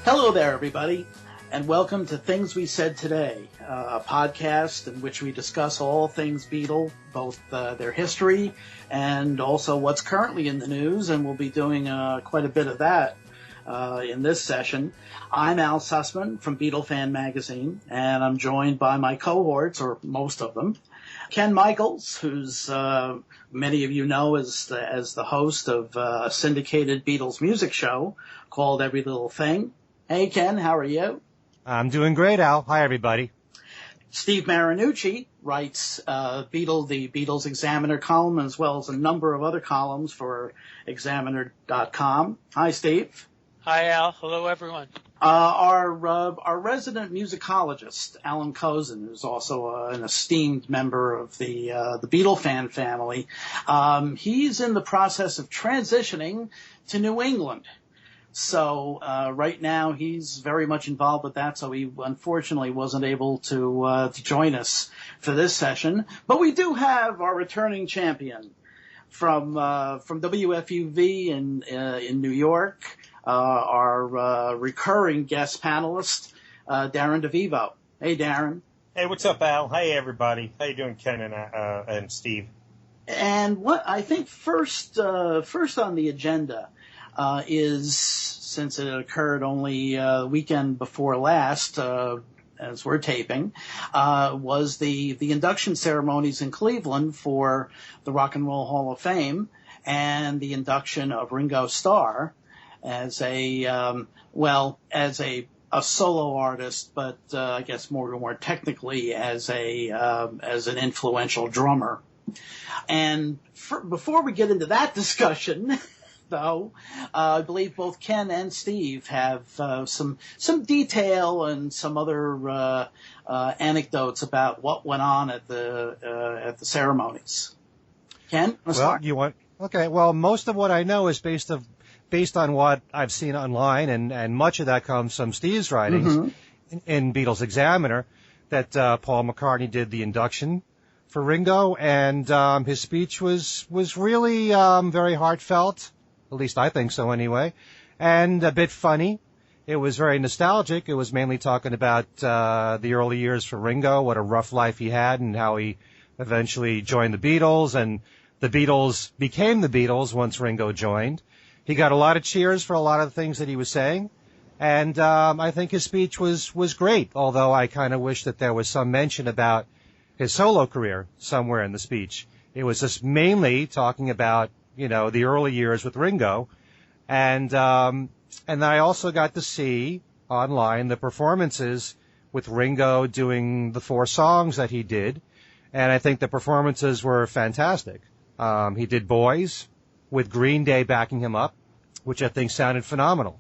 Hello there, everybody, and welcome to Things We Said Today, a podcast in which we discuss all things Beatle, both their history and also what's currently in the news, and we'll be doing quite a bit of that in this session. I'm Al Sussman from Beatle Fan Magazine, and I'm joined by my cohorts, or most of them, Ken Michaels, who's many of you know as the host of a syndicated Beatles music show called Every Little Thing. Hey, Ken, how are you? I'm doing great, Al. Hi, everybody. Steve Marinucci writes the Beatles Examiner column, as well as a number of other columns for Examiner.com. Hi, Steve. Hi, Al. Hello, everyone. Our resident musicologist, Alan Cozen, who's also an esteemed member of the Beatle fan family, he's in the process of transitioning to New England. So right now he's very much involved with that, so he unfortunately wasn't able to join us for this session. But we do have our returning champion from WFUV in New York, our recurring guest panelist, Darren DeVivo. Hey, Darren. Hey, what's up, Al? Hey, everybody. How you doing, Ken and Steve? And what I think first on the agenda is, since it occurred only weekend before last, as we're taping, was the induction ceremonies in Cleveland for the Rock and Roll Hall of Fame and the induction of Ringo Starr as a solo artist, but I guess more technically as an influential drummer. And before we get into that discussion, though, I believe both Ken and Steve have some detail and some other anecdotes about what went on at the ceremonies. Ken, okay? Well, most of what I know is based on what I've seen online, and much of that comes from Steve's writings in Beatles Examiner. That Paul McCartney did the induction for Ringo, and his speech was really very heartfelt. At least I think so anyway, and a bit funny. It was very nostalgic. It was mainly talking about the early years for Ringo, what a rough life he had, and how he eventually joined the Beatles, and the Beatles became the Beatles once Ringo joined. He got a lot of cheers for a lot of the things that he was saying, and I think his speech was great, although I kind of wish that there was some mention about his solo career somewhere in the speech. It was just mainly talking about, the early years with Ringo. And I also got to see online the performances with Ringo doing the 4 songs that he did. And I think the performances were fantastic. He did Boys with Green Day backing him up, which I think sounded phenomenal.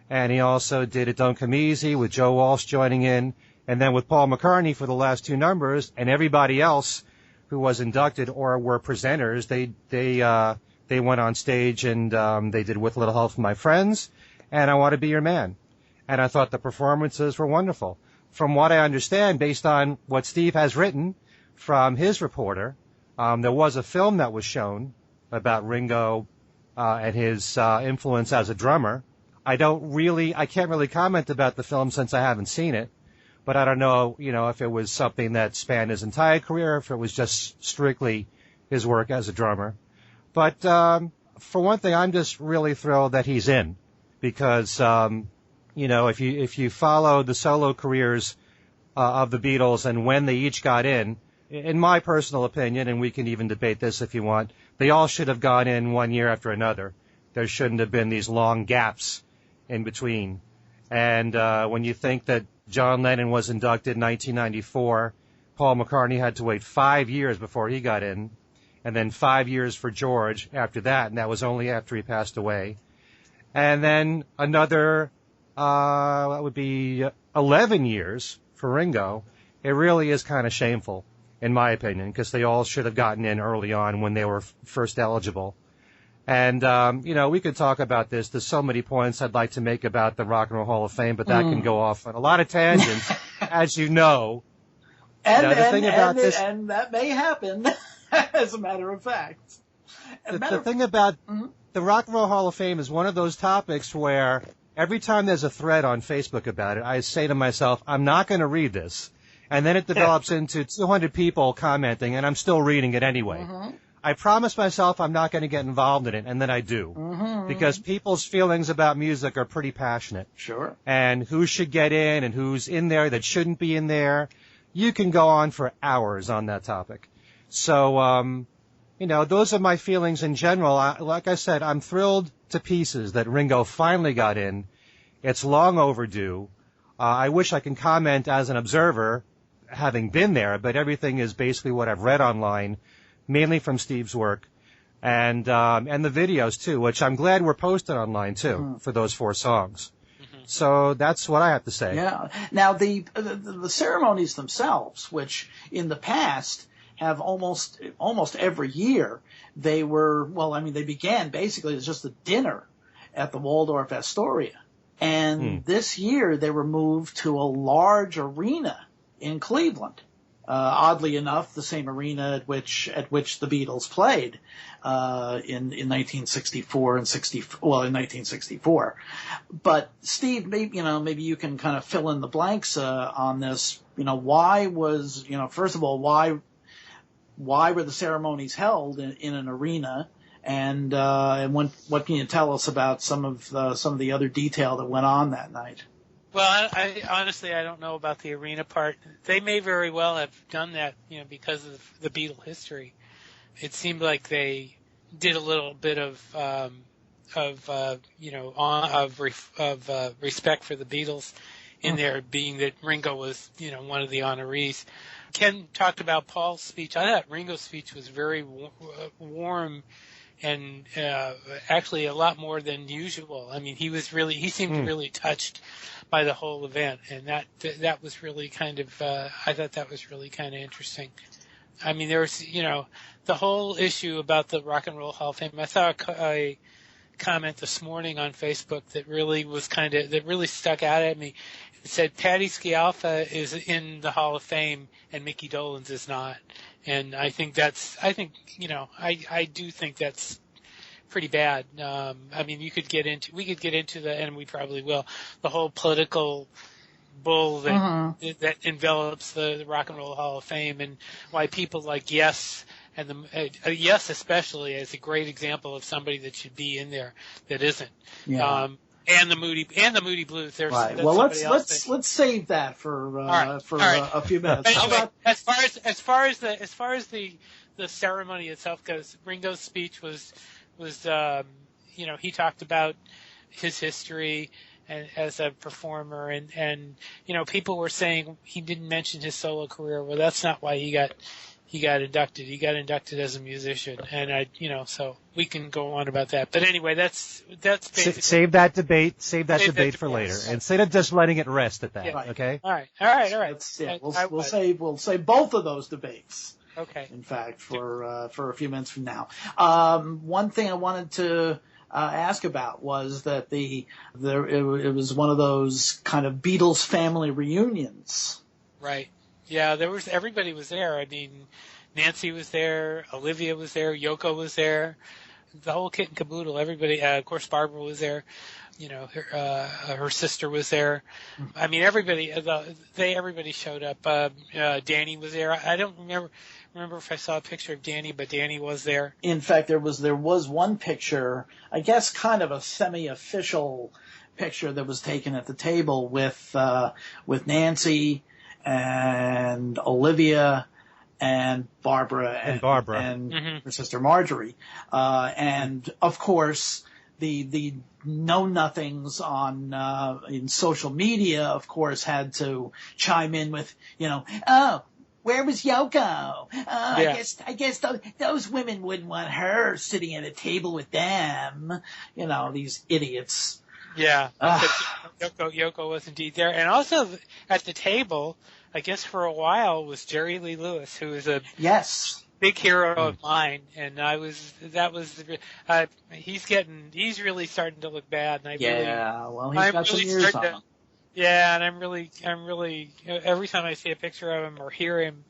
And he also did It Don't Come Easy with Joe Walsh joining in. And then with Paul McCartney for the last 2 numbers, and everybody else who was inducted or were presenters, they went on stage and they did With a Little Help from My Friends and I Want to Be Your Man. And I thought the performances were wonderful. From what I understand, based on what Steve has written from his reporter, there was a film that was shown about Ringo and his influence as a drummer. I can't really comment about the film since I haven't seen it. But I don't know, if it was something that spanned his entire career, if it was just strictly his work as a drummer. But for one thing, I'm just really thrilled that he's in, because if you follow the solo careers of the Beatles and when they each got in my personal opinion, and we can even debate this if you want, they all should have gone in one year after another. There shouldn't have been these long gaps in between. And when you think that John Lennon was inducted in 1994, Paul McCartney had to wait 5 years before he got in, and then 5 years for George after that, and that was only after he passed away. And then another, that would be 11 years for Ringo. It really is kind of shameful, in my opinion, because they all should have gotten in early on when they were first eligible. And, we could talk about this. There's so many points I'd like to make about the Rock and Roll Hall of Fame, but that can go off on a lot of tangents, as you know. And that may happen, as a matter of fact. The thing about the Rock and Roll Hall of Fame is one of those topics where every time there's a thread on Facebook about it, I say to myself, I'm not going to read this. And then it develops into 200 people commenting, and I'm still reading it anyway. Mm-hmm. I promise myself I'm not going to get involved in it, and then I do. Mm-hmm. Because people's feelings about music are pretty passionate. Sure. And who should get in and who's in there that shouldn't be in there. You can go on for hours on that topic. So, those are my feelings in general. Like I said, I'm thrilled to pieces that Ringo finally got in. It's long overdue. I wish I can comment as an observer, having been there, but everything is basically what I've read online, mainly from Steve's work, and the videos too, which I'm glad were posted online too for those 4 songs. Mm-hmm. So that's what I have to say. Yeah. Now the ceremonies themselves, which in the past have almost every year, they began basically as just a dinner at the Waldorf Astoria. And this year they were moved to a large arena in Cleveland. Oddly enough, the same arena at which the Beatles played in 1964 and in 1964. But Steve, maybe you can kind of fill in the blanks on this. First of all, why were the ceremonies held in an arena? And what can you tell us about some of the other detail that went on that night? Well, I honestly don't know about the arena part. They may very well have done that, because of the Beatle history. It seemed like they did a little bit of respect for the Beatles in there, being that Ringo was, one of the honorees. Ken talked about Paul's speech. I thought Ringo's speech was very warm and actually a lot more than usual. I mean, he seemed really touched by the whole event, and that was really kind of I thought that was really kind of interesting. I mean, there was the whole issue about the Rock and Roll Hall of Fame. I saw a comment this morning on Facebook that really stuck out at me. It said Patti Scialfa is in the Hall of Fame and Mickey Dolenz is not, and I do think that's pretty bad. I mean, we could get into the, and we probably will, the whole political bull that envelops the Rock and Roll Hall of Fame, and why people like Yes and Yes especially is a great example of somebody that should be in there that isn't. Yeah. And the Moody Blues. Right. Well, let's save that for a few minutes. Anyway, how about as far as the ceremony itself goes, Ringo's speech was he talked about his history and as a performer, and people were saying he didn't mention his solo career. Well, that's not why he got inducted. He got inducted as a musician, and so we can go on about that. But anyway, that's basically save that debate for later, instead of just letting it rest at that. Yeah. Okay. All right. We'll save both of those debates. Okay. In fact, for a few minutes from now, one thing I wanted to ask about was that it was one of those kind of Beatles family reunions. Right. Yeah, everybody was there. I mean, Nancy was there, Olivia was there, Yoko was there, the whole kit and caboodle. Everybody, of course, Barbara was there. Her sister was there. I mean, everybody showed up. Danny was there. I don't remember if I saw a picture of Danny, but Danny was there. In fact, there was one picture, I guess, kind of a semi-official picture that was taken at the table with Nancy and Olivia and Barbara and her sister Marjorie, and of course the know-nothings in social media, of course, had to chime in with where was Yoko? I guess those women wouldn't want her sitting at a table with them. These idiots. Yeah, Yoko was indeed there, and also at the table, I guess for a while, was Jerry Lee Lewis, who is a big hero of mine, and he's really starting to look bad, and he's got some years on him. Yeah, and I'm really every time I see a picture of him or hear him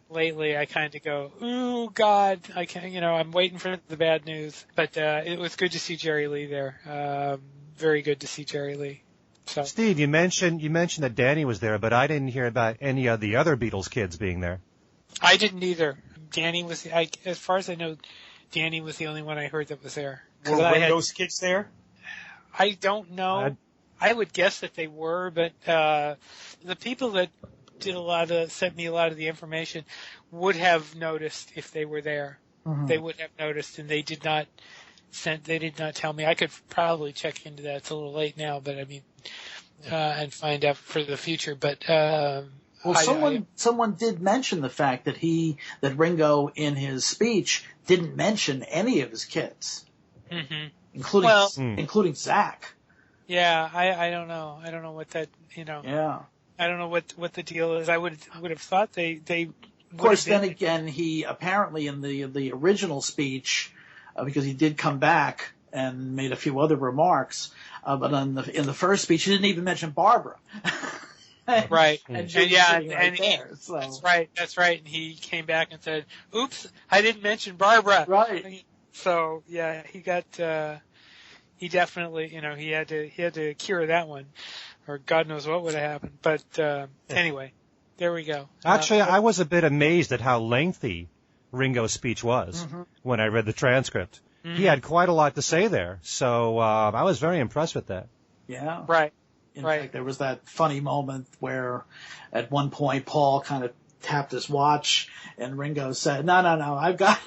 lately, I kind of go, ooh, God, I'm waiting for the bad news. But it was good to see Jerry Lee there. very good to see Jerry Lee. So Steve, you mentioned that Danny was there, but I didn't hear about any of the other Beatles kids being there. I didn't either. Danny was, as far as I know, Danny was the only one I heard that was there. Were Ringo's kids there? I don't know. I would guess that they were, but the people that sent me a lot of the information would have noticed if they were there. Mm-hmm. They would have noticed, and they did not tell me. I could probably check into that. It's a little late now, but I mean, and find out for the future. But someone did mention the fact that Ringo in his speech didn't mention any of his kids, mm-hmm. including Zach. Yeah, I don't know. I don't know what that, Yeah. I don't know what the deal is. I would have thought they. Of course, then again, he apparently in the original speech, because he did come back and made a few other remarks, but in the first speech, he didn't even mention Barbara. Right. And That's right. And he came back and said, "Oops, I didn't mention Barbara." Right. So yeah, he got. He definitely, he had to cure that one, or God knows what would have happened. But anyway, there we go. Actually, I was a bit amazed at how lengthy Ringo's speech was mm-hmm. when I read the transcript. Mm-hmm. He had quite a lot to say there, so I was very impressed with that. Yeah. Right. In fact, there was that funny moment where at one point Paul kind of tapped his watch and Ringo said, No, I've got...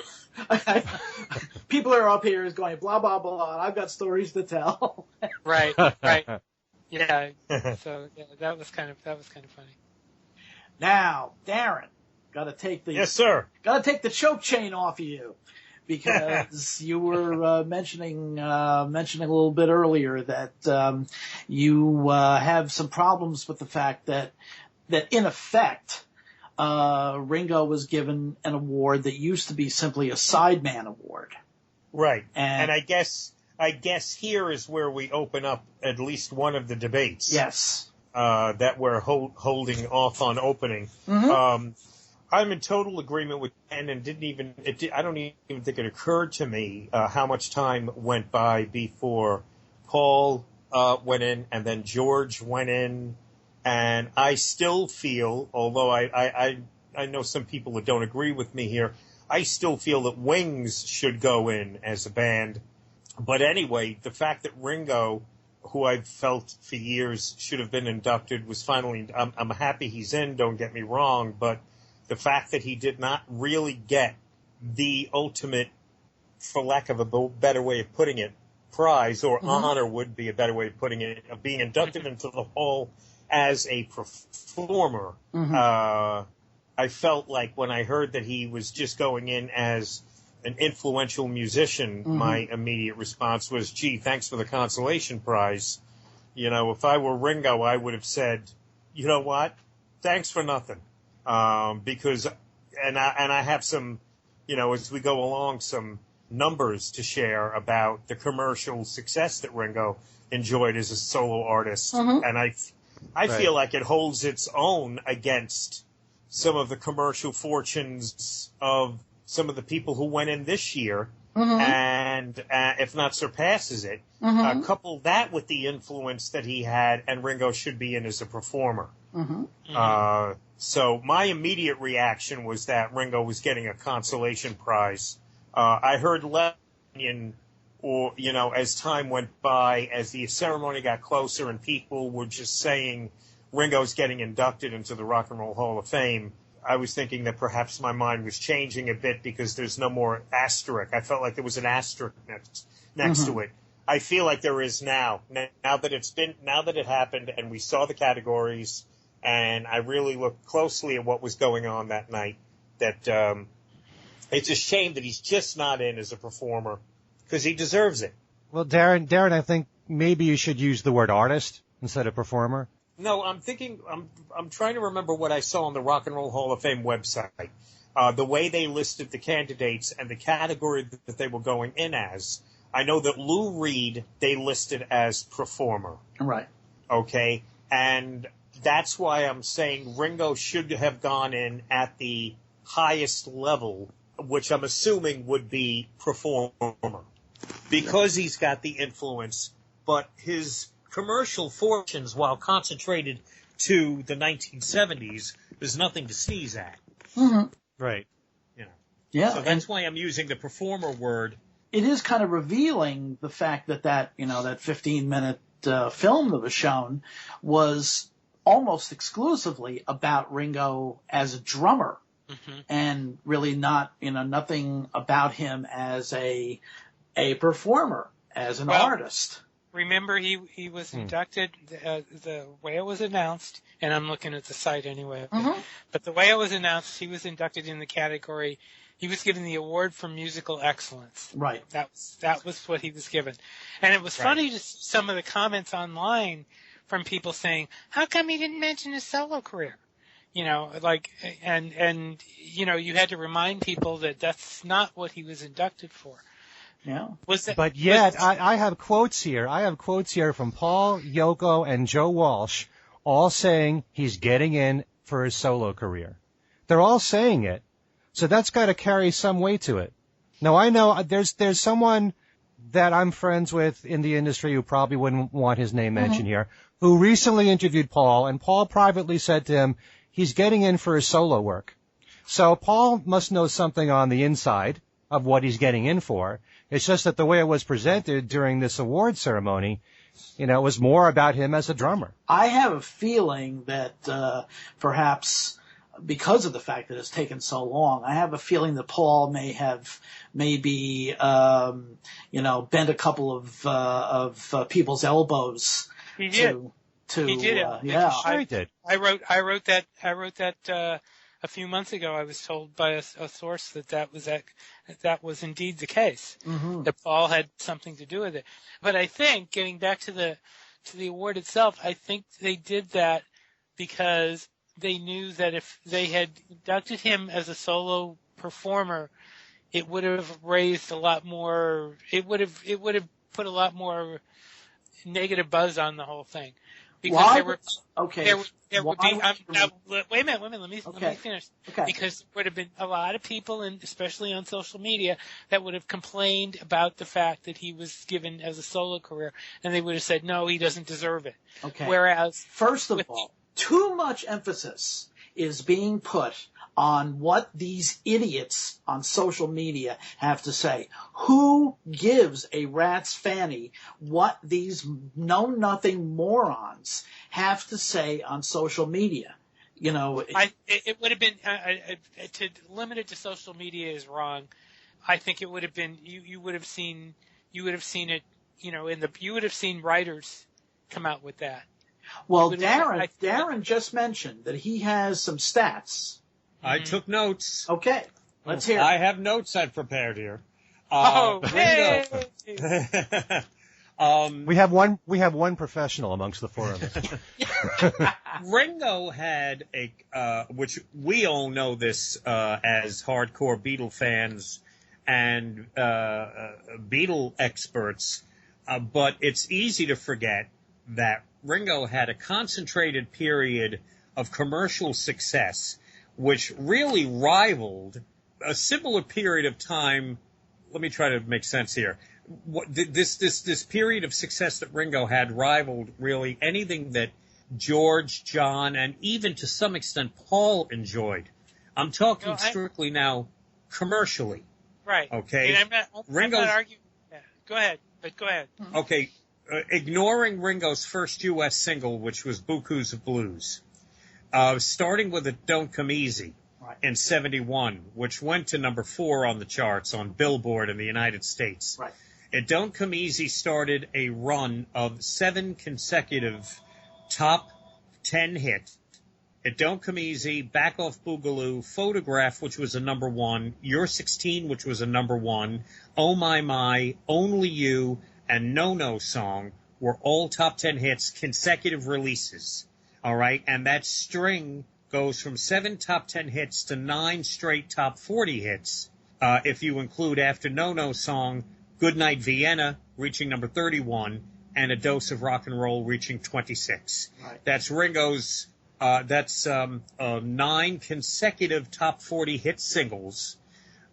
people are up here is going blah blah blah and I've got stories to tell. Right. Yeah. So yeah, that was kind of funny. Now, Darren, yes, sir. Got to take the choke chain off of you because you were mentioning a little bit earlier that you have some problems with the fact that in effect. Ringo was given an award that used to be simply a Sideman Award. Right. And I guess here is where we open up at least one of the debates. Yes. That we're holding off on opening. Mm-hmm. I'm in total agreement with Ken and I don't even think it occurred to me how much time went by before Paul went in and then George went in. And I still feel, although I know some people that don't agree with me here, I still feel that Wings should go in as a band. But anyway, the fact that Ringo, who I've felt for years should have been inducted, was finally, I'm happy he's in, don't get me wrong, but the fact that he did not really get the ultimate, for lack of a better way of putting it, prize or mm-hmm. honor would be a better way of putting it, of being inducted into the Hall as a performer. Mm-hmm. I felt like when I heard that he was just going in as an influential musician, mm-hmm. my immediate response was, gee, thanks for the consolation prize. If I were Ringo, I would have said, you know what? Thanks for nothing. Because I have some, as we go along, some numbers to share about the commercial success that Ringo enjoyed as a solo artist. Mm-hmm. And I feel like it holds its own against some of the commercial fortunes of some of the people who went in this year, mm-hmm. and if not surpasses it. Mm-hmm. Couple that with the influence that he had, and Ringo should be in as a performer. Mm-hmm. So my immediate reaction was that Ringo was getting a consolation prize. I heard Lennon, or, as time went by, as the ceremony got closer and people were just saying Ringo's getting inducted into the Rock and Roll Hall of Fame, I was thinking that perhaps my mind was changing a bit because there's no more asterisk. I felt like there was an asterisk next mm-hmm. to it. I feel like there is now. Now that it happened and we saw the categories and I really looked closely at what was going on that night, that it's a shame that he's just not in as a performer. Because he deserves it. Well, Darren, I think maybe you should use the word artist instead of performer. No, I'm trying to remember what I saw on the Rock and Roll Hall of Fame website. The way they listed the candidates and the category that they were going in as. I know that Lou Reed they listed as performer. Right. Okay. And that's why I'm saying Ringo should have gone in at the highest level, which I'm assuming would be performer. Because he's got the influence but his commercial fortunes, while concentrated to the 1970s, there's nothing to sneeze at. Mm-hmm. Right. You know. Yeah. So that's why I'm using the performer word. It is kind of revealing the fact that that 15-minute film that was shown was almost exclusively about Ringo as a drummer, and really not, nothing about him as a performer, as an artist. Remember, he was inducted, the way it was announced, and I'm looking at the site anyway, but the way it was announced, he was inducted in the category, he was given the award for musical excellence. Right. That was what he was given. And it was funny to see some of the comments online from people saying, how come he didn't mention his solo career? You had to remind people that that's not what he was inducted for. Yeah. But yet, I have quotes here. I have quotes here from Paul, Yoko, and Joe Walsh, all saying he's getting in for his solo career. They're all saying it. So that's got to carry some weight to it. Now, I know there's someone that I'm friends with in the industry who probably wouldn't want his name mentioned here, who recently interviewed Paul, and Paul privately said to him, he's getting in for his solo work. So Paul must know something on the inside of what he's getting in for. It's just that the way it was presented during this award ceremony, it was more about him as a drummer. I have a feeling that perhaps because of the fact that it's taken so long, I have a feeling that Paul may have maybe bent a couple of people's elbows. He did. He did it. Yeah, I did. I wrote that a few months ago. I was told by a source that was indeed the case. That Paul had something to do with it. But I think, getting back to the award itself, I think they did that because they knew that if they had inducted him as a solo performer, it would have raised a lot more. It would have put a lot more negative buzz on the whole thing. Because there would be. Wait a minute. Let me finish. Okay. Because there would have been a lot of people, and especially on social media, that would have complained about the fact that he was given as a solo career, and they would have said, no, he doesn't deserve it. Okay. Whereas, first of all, too much emphasis is being put on what these idiots on social media have to say. Who gives a rat's fanny what these know-nothing morons have to say on social media? It would have been to limit it to social media is wrong. I think it would have been you would have seen it. You would have seen writers come out with that. Well, Darren just mentioned that he has some stats. I took notes. Okay, let's hear it. I have notes I've prepared here. Hey! We have one professional amongst the four of us. Ringo had which we all know this as hardcore Beatle fans and Beatle experts, but it's easy to forget that Ringo had a concentrated period of commercial success, which really rivaled a similar period of time. Let me try to make sense here. This period of success that Ringo had rivaled really anything that George, John, and even to some extent Paul enjoyed. I'm talking strictly now commercially. Right. Okay. And I'm not arguing that. Go ahead. Okay. Ignoring Ringo's first U.S. single, which was Bukus of Blues, starting with it Don't Come Easy in 71, which went to number 4 on the charts on Billboard in the United States. Right. It Don't Come Easy started a run of 7 consecutive top 10 hits. It Don't Come Easy, Back Off Boogaloo, Photograph, which was a number 1, You're 16, which was a number 1, Oh My My, Only You, and No No Song were all top 10 hits, consecutive releases. All right, and that string goes from 7 top 10 hits to 9 straight top 40 hits. If you include after No No Song, Goodnight Vienna reaching number 31, and A Dose of Rock and Roll reaching 26. Right. That's Ringo's. That's 9 consecutive top 40 hit singles,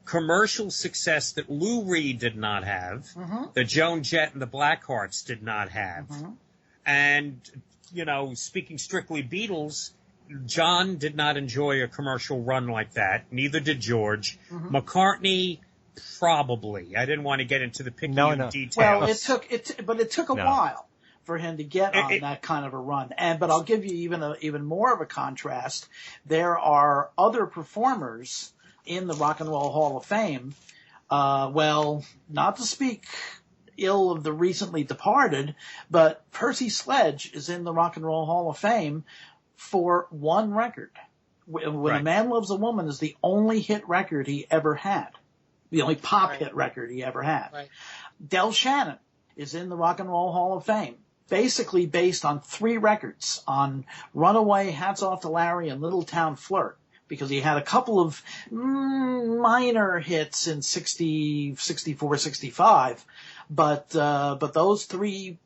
commercial success that Lou Reed did not have, that Joan Jett and the Blackhearts did not have. And, you know, speaking strictly Beatles, John did not enjoy a commercial run like that. Neither did George. McCartney, probably. I didn't want to get into the picky details. Well, it took a while for him to get on that kind of a run. But I'll give you even more of a contrast. There are other performers in the Rock and Roll Hall of Fame. Well, not to speak ill of the recently departed, but Percy Sledge is in the Rock and Roll Hall of Fame for one record. When A Man Loves a Woman is the only hit record he ever had. The only pop hit record he ever had. Del Shannon is in the Rock and Roll Hall of Fame, basically based on 3 records, on Runaway, Hats Off to Larry, and Little Town Flirt, because he had a couple of minor hits in 60, 64, 65, but those 3,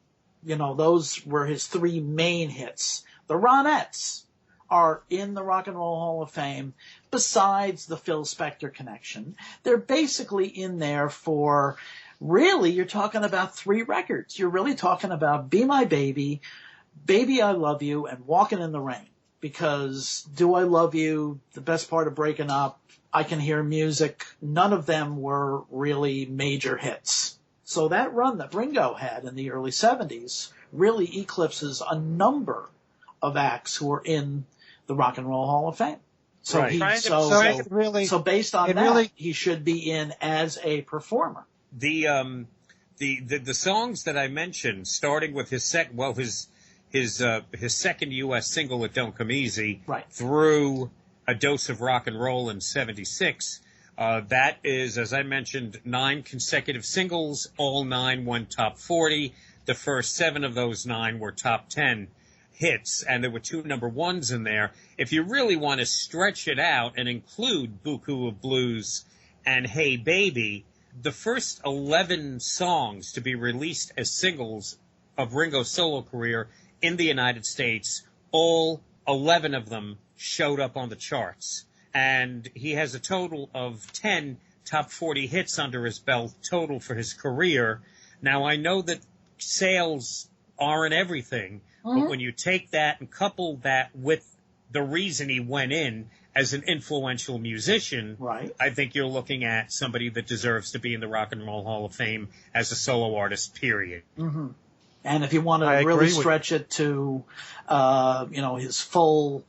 you know, those were his 3 main hits. The Ronettes are in the Rock and Roll Hall of Fame, besides the Phil Spector connection. They're basically in there for, really, you're talking about 3 records. You're really talking about Be My Baby, Baby I Love You, and Walking in the Rain. Because Do I Love You, The Best Part of Breaking Up, I Can Hear Music, none of them were really major hits. So that run that Ringo had in the early 70s really eclipses a number of acts who are in the Rock and Roll Hall of Fame. So so based on that, he should be in as a performer. The songs that I mentioned, starting with his second U.S. single, It Don't Come Easy, through A Dose of Rock and Roll in '76, that is, as I mentioned, 9 consecutive singles. All 9 went top 40. The first 7 of those 9 were top 10 hits, and there were 2 number 1s in there. If you really want to stretch it out and include Buku of Blues and Hey Baby, the first 11 songs to be released as singles of Ringo's solo career in the United States, all 11 of them showed up on the charts. And he has a total of 10 top 40 hits under his belt total for his career. Now, I know that sales aren't everything, but when you take that and couple that with the reason he went in as an influential musician, I think you're looking at somebody that deserves to be in the Rock and Roll Hall of Fame as a solo artist, period. And if you want to really stretch it to, his full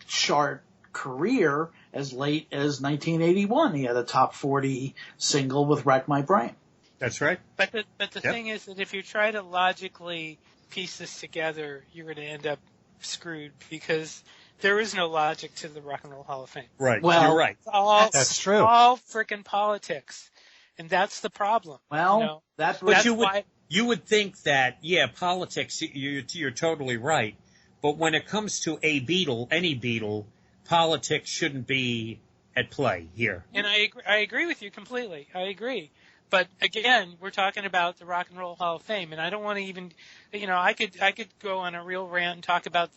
chart career, as late as 1981, he had a top 40 single with Wreck My Brain. That's right. But the thing is that if you try to logically piece this together, you're going to end up screwed, because there is no logic to the Rock and Roll Hall of Fame. Right. Well, you're right. That's true. All frickin' politics. And that's the problem. Well, that's why. You would think that, politics, you're totally right. But when it comes to a Beatle, any Beatle, politics shouldn't be at play here. And I agree with you completely. I agree. But again, we're talking about the Rock and Roll Hall of Fame, and I don't want to even, I could go on a real rant and talk about,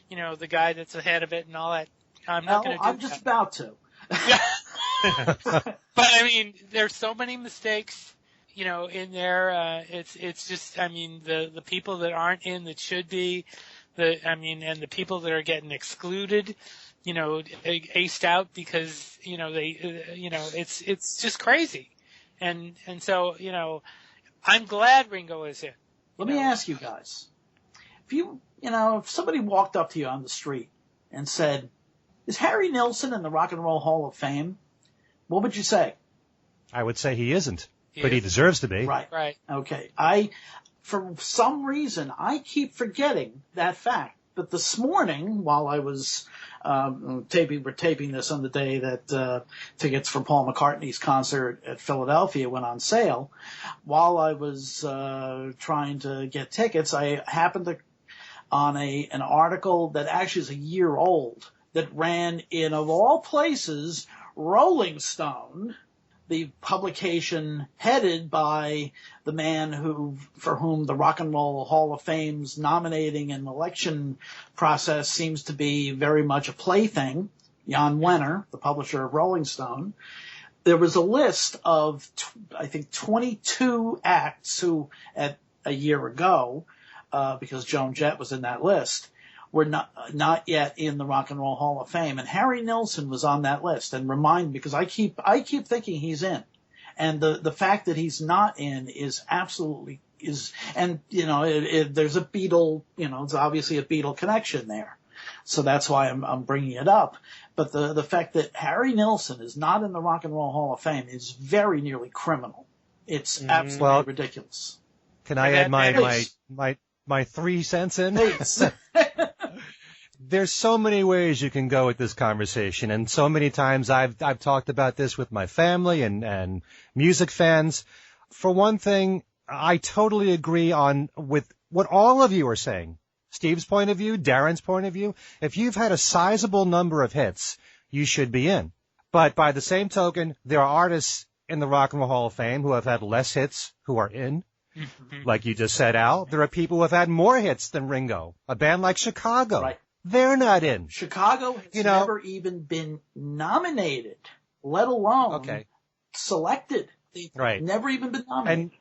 the guy that's ahead of it and all that. I'm not going to do that. I'm just about to. But I mean, there's so many mistakes, in there. It's just, the people that aren't in that should be, and the people that are getting excluded, aced out because, it's just crazy. And so, I'm glad Ringo is in. Let me ask you guys, if somebody walked up to you on the street and said, is Harry Nilsson in the Rock and Roll Hall of Fame? What would you say? I would say he isn't, but he deserves to be. Right. Okay. For some reason, I keep forgetting that fact. But this morning, while I was we're taping this on the day that tickets for Paul McCartney's concert at Philadelphia went on sale. While I was trying to get tickets, I happened on an article that actually is a year old that ran in, of all places, Rolling Stone, the publication headed by the man for whom the Rock and Roll Hall of Fame's nominating and election process seems to be very much a plaything, Jan Wenner, the publisher of Rolling Stone. there was a list of, I think, 22 acts who, at a year ago, because Joan Jett was in that list, were not yet in the Rock and Roll Hall of Fame. And Harry Nilsson was on that list. And remind me, because I keep thinking he's in. And the fact that he's not in is absolutely and there's a Beatle, it's obviously a Beatle connection there. So that's why I'm bringing it up. But the fact that Harry Nilsson is not in the Rock and Roll Hall of Fame is very nearly criminal. It's absolutely ridiculous. Can I add my 3 cents in? Please. There's so many ways you can go with this conversation, and so many times I've talked about this with my family and music fans. For one thing, I totally agree with what all of you are saying. Steve's point of view, Darren's point of view. If you've had a sizable number of hits, you should be in. But by the same token, there are artists in the Rock and Roll Hall of Fame who have had less hits who are in. Like you just said, Al, there are people who have had more hits than Ringo. A band like Chicago. Right. They're not in. Chicago has never even been nominated, let alone selected. They've never even been nominated.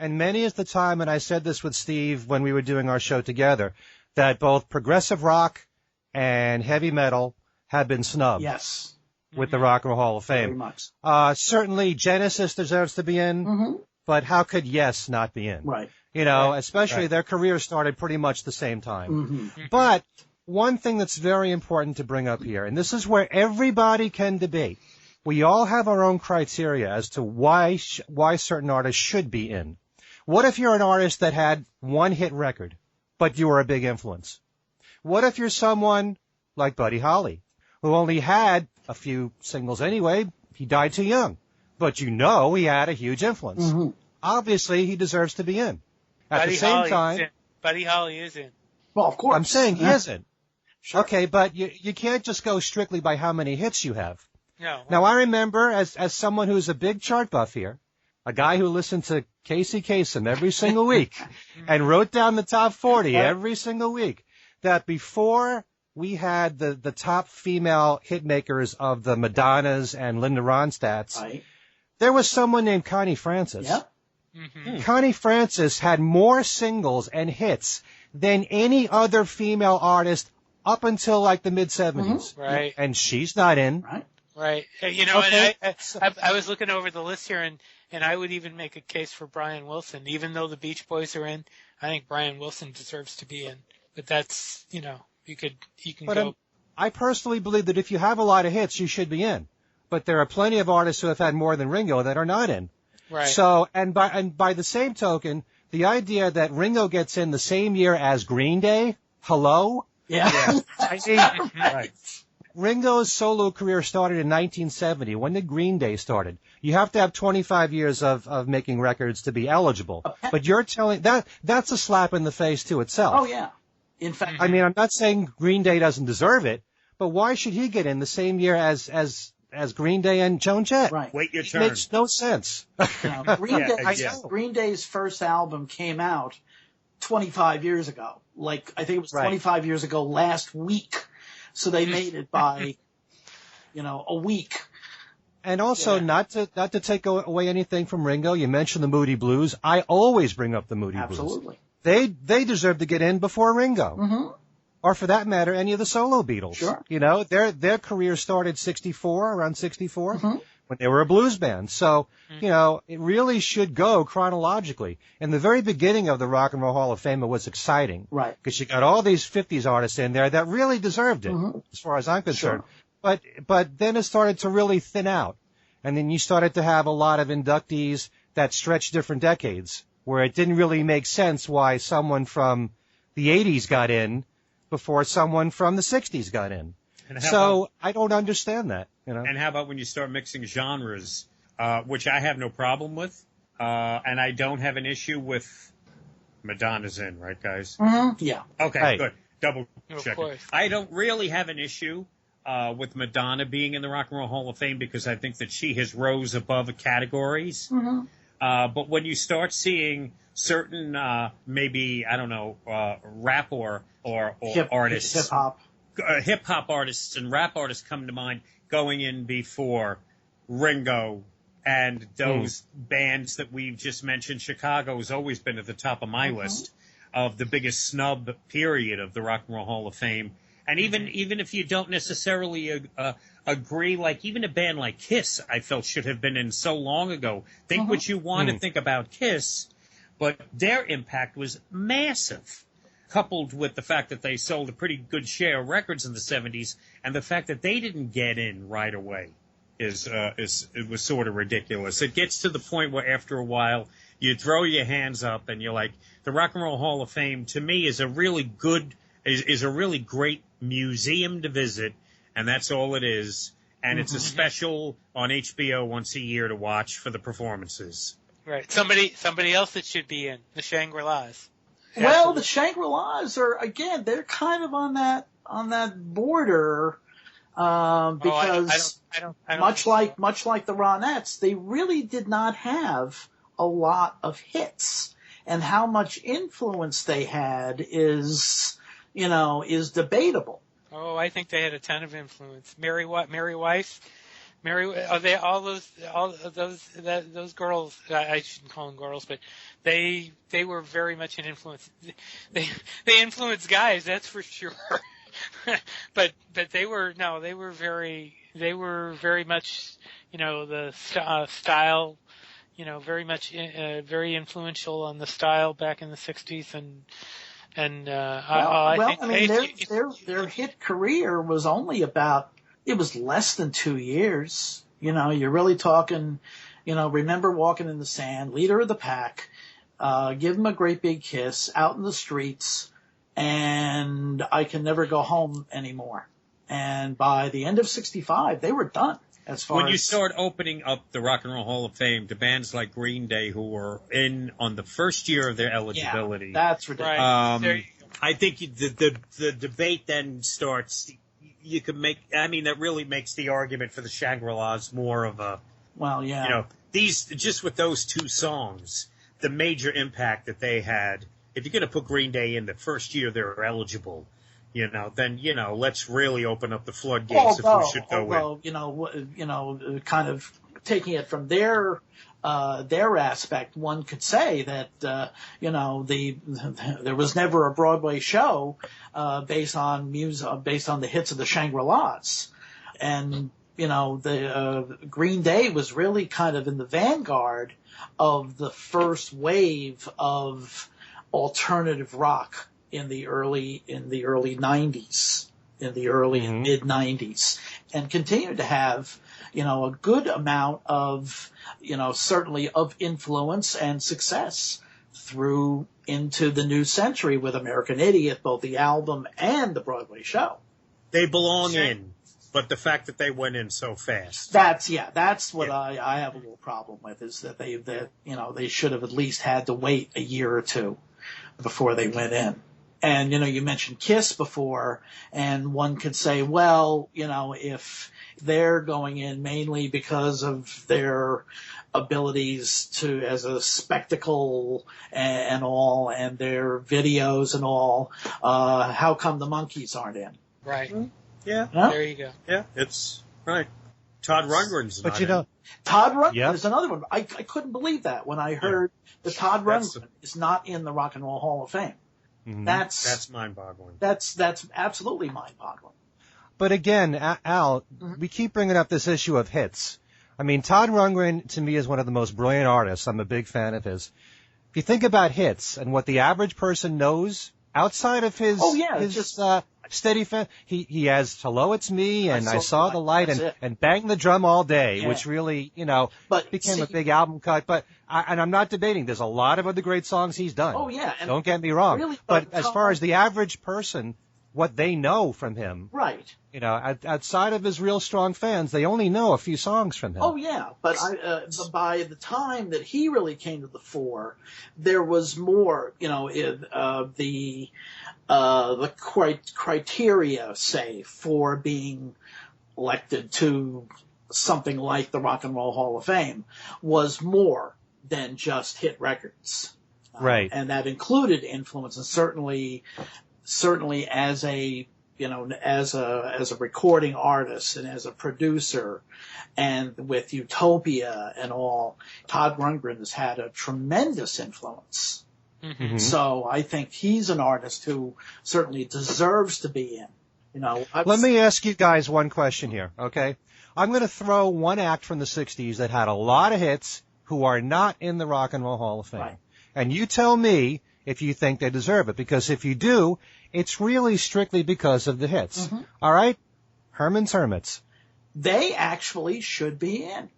And many is the time, and I said this with Steve when we were doing our show together, that both progressive rock and heavy metal have been snubbed. Yes. With the Rock and Roll Hall of Fame. Very much. Certainly Genesis deserves to be in, but how could Yes not be in? Right. Especially their career started pretty much the same time. But one thing that's very important to bring up here, and this is where everybody can debate. We all have our own criteria as to why certain artists should be in. What if you're an artist that had one hit record, but you were a big influence? What if you're someone like Buddy Holly, who only had a few singles anyway? He died too young, but he had a huge influence. Obviously, he deserves to be in. At the same time, Buddy Holly is in. Well, of course. I'm saying he isn't. Sure. Okay, but you can't just go strictly by how many hits you have. No. Now, I remember, as someone who's a big chart buff here, a guy who listened to Casey Kasem every single week and wrote down the top 40 every single week, that before we had the top female hit makers of the Madonnas and Linda Ronstadts, there was someone named Connie Francis. Connie Francis had more singles and hits than any other female artist up until like the mid-'70s. Right. And she's not in. Right. And I was looking over the list here, and I would even make a case for Brian Wilson. Even though the Beach Boys are in, I think Brian Wilson deserves to be in. But that's, you can go. I personally believe that if you have a lot of hits, you should be in. But there are plenty of artists who have had more than Ringo that are not in. Right. So, and by the same token, the idea that Ringo gets in the same year as Green Day, hello? Yeah. Right. Ringo's solo career started in 1970. When did Green Day started? You have to have 25 years of making records to be eligible. But you're telling that's a slap in the face to itself. Oh yeah. In fact, I mean, I'm not saying Green Day doesn't deserve it, but why should he get in the same year as Green Day and Joan Jett? Right. Wait your turn. It makes no sense. Green Day's first album came out 25 years ago. Like, I think it was 25 years ago last week. So they made it by, a week. And also, not to take away anything from Ringo, you mentioned the Moody Blues. I always bring up the Moody Blues. Absolutely. They deserve to get in before Ringo. Or for that matter, any of the solo Beatles. Sure. Their career started around 64, when they were a blues band. So, it really should go chronologically. In the very beginning of the Rock and Roll Hall of Fame, it was exciting. Right. Because you got all these 50s artists in there that really deserved it, as far as I'm concerned. Sure. But then it started to really thin out. And then you started to have a lot of inductees that stretched different decades, where it didn't really make sense why someone from the 80s got in before someone from the 60s got in. So I don't understand that. And how about when you start mixing genres, which I have no problem with, and I don't have an issue with Madonna's in, right, guys? Yeah. Okay, good. Double check. Of course. I don't really have an issue with Madonna being in the Rock and Roll Hall of Fame because I think that she has rose above categories. But when you start seeing certain, rap or artists, hip hop artists and rap artists come to mind going in before Ringo, And those bands that we've just mentioned, Chicago has always been at the top of my list of the biggest snub period of the Rock and Roll Hall of Fame. And even if you don't necessarily agree, like even a band like Kiss, I felt should have been in so long ago. Think what you want to think about Kiss, but their impact was massive, coupled with the fact that they sold a pretty good share of records in the 70s, and the fact that they didn't get in right away it was sort of ridiculous. It gets to the point where after a while you throw your hands up and you're like, the Rock and Roll Hall of Fame to me is a really great museum to visit, and that's all it is. And it's a special on HBO once a year to watch for the performances. Right. Somebody else that should be in the Shangri-Las. Well, the Shangri-Las are, again, they're kind of on that border, because I don't much like the Ronettes, they really did not have a lot of hits, and how much influence they had is debatable. Oh, I think they had a ton of influence. Mary Weiss, all those girls. I shouldn't call them girls, but they were very much an influence. They influenced guys, that's for sure. but they were very much, the style, very much very influential on the style back in the 60s their hit career was only it was less than 2 years. You're really talking, Remember Walking in the Sand, Leader of the Pack, Give 'Em a Great Big Kiss, Out in the Streets, and I Can Never Go Home Anymore. And by the end of 65, they were done. When you start opening up the Rock and Roll Hall of Fame to bands like Green Day, who were in on the first year of their eligibility, that's ridiculous. Right. I think the debate then starts. You can that really makes the argument for the Shangri-Las more of a. Well, yeah. These just with those two songs, the major impact that they had. If you're going to put Green Day in the first year they're eligible, then let's really open up the floodgates if we should go in. Kind of taking it from their aspect, one could say that there was never a Broadway show based on the hits of the Shangri-Las, and the Green Day was really kind of in the vanguard of the first wave of alternative rock in the early 90s, in the early and mid 90s, and continued to have a good amount of certainly of influence and success through into the new century with American Idiot, both the album and the Broadway show. They belong in, but the fact that they went in so fast. That's what I have a little problem with, is that they should have at least had to wait a year or two before they went in. And, you mentioned Kiss before, and one could say, well, if they're going in mainly because of their abilities to, as a spectacle and all, and their videos and all, how come the Monkees aren't in? Right. Mm-hmm. Yeah. There you go. Yeah, it's right. Todd Rundgren's not in. Todd Rundgren is another one. I couldn't believe that when I heard that Todd Rundgren is not in the Rock and Roll Hall of Fame. Mm-hmm. That's mind-boggling. That's absolutely mind-boggling. But again, Al, we keep bringing up this issue of hits. I mean, Todd Rundgren, to me, is one of the most brilliant artists. I'm a big fan of his. If you think about hits and what the average person knows outside of his steady fan, he has Hello, It's Me, and I Saw the Light, and Bang the Drum All Day, which really, became a big album cut. But I'm not debating. There's a lot of other great songs he's done. Oh, yeah. And don't get me wrong. Really, but as far as the average person, what they know from him, right? Outside of his real strong fans, they only know a few songs from him. Oh yeah, but by the time that he really came to the fore, there was more. The criteria, say, for being elected to something like the Rock and Roll Hall of Fame was more than just hit records, right? And that included influence, and certainly as a as a recording artist and as a producer, and with Utopia and all, Todd Rundgren has had a tremendous influence. Mm-hmm. So I think he's an artist who certainly deserves to be in. Let me ask you guys one question here, okay? I'm going to throw one act from the 60s that had a lot of hits who are not in the Rock and Roll Hall of Fame. Right. And you tell me if you think they deserve it, because if you do, it's really strictly because of the hits. Mm-hmm. All right? Herman's Hermits. They actually should be in.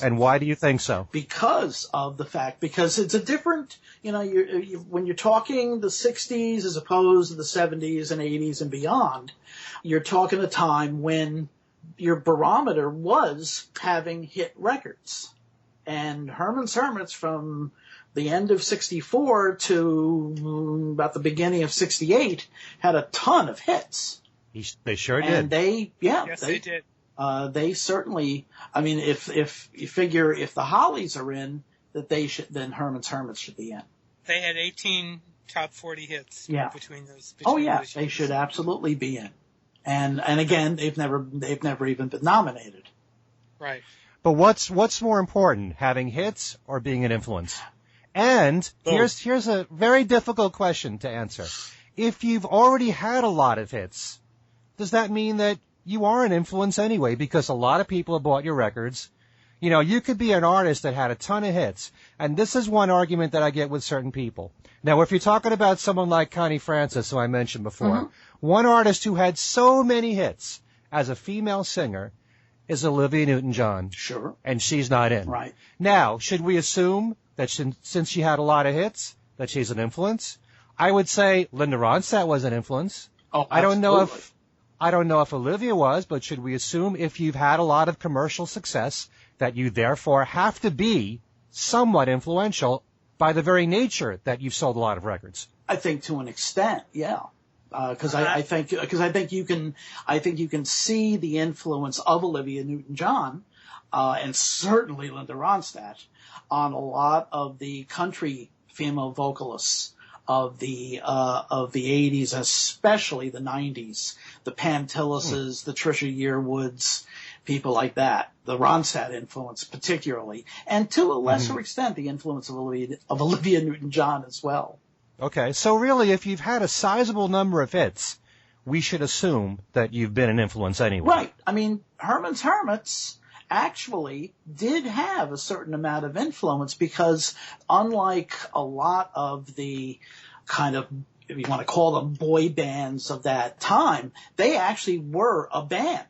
And why do you think so? Because it's a different, when you're talking the 60s as opposed to the 70s and 80s and beyond, you're talking a time when your barometer was having hit records. And Herman's Hermits from the end of 64 to about the beginning of 68 had a ton of hits. They sure did. And they did. They certainly, if you figure if the Hollies are in, then Herman's Hermits should be in. They had 18 top 40 hits between those. They should absolutely be in. And again, they've never even been nominated. Right. But what's more important, having hits or being an influence? And here's a very difficult question to answer. If you've already had a lot of hits, does that mean that you are an influence anyway? Because a lot of people have bought your records. You could be an artist that had a ton of hits. And this is one argument that I get with certain people. Now, if you're talking about someone like Connie Francis, who I mentioned before, one artist who had so many hits as a female singer is Olivia Newton-John. Sure. And she's not in. Right. Now, should we assume that since she had a lot of hits, that she's an influence? I would say Linda Ronstadt was an influence. Oh, I don't know if Olivia was, but should we assume if you've had a lot of commercial success that you therefore have to be somewhat influential by the very nature that you've sold a lot of records? I think to an extent, yeah. Because I think you can see the influence of Olivia Newton-John and certainly Linda Ronstadt on a lot of the country female vocalists of the 80s, especially the 90s, the Pam Tillises, the Trisha Yearwoods, people like that. The Ronstadt influence particularly, and to a lesser extent, the influence of Olivia Newton-John as well. Okay, so really, if you've had a sizable number of hits, we should assume that you've been an influence anyway. Right. Herman's Hermits actually did have a certain amount of influence because unlike a lot of the kind of, if you want to call them boy bands of that time, they actually were a band.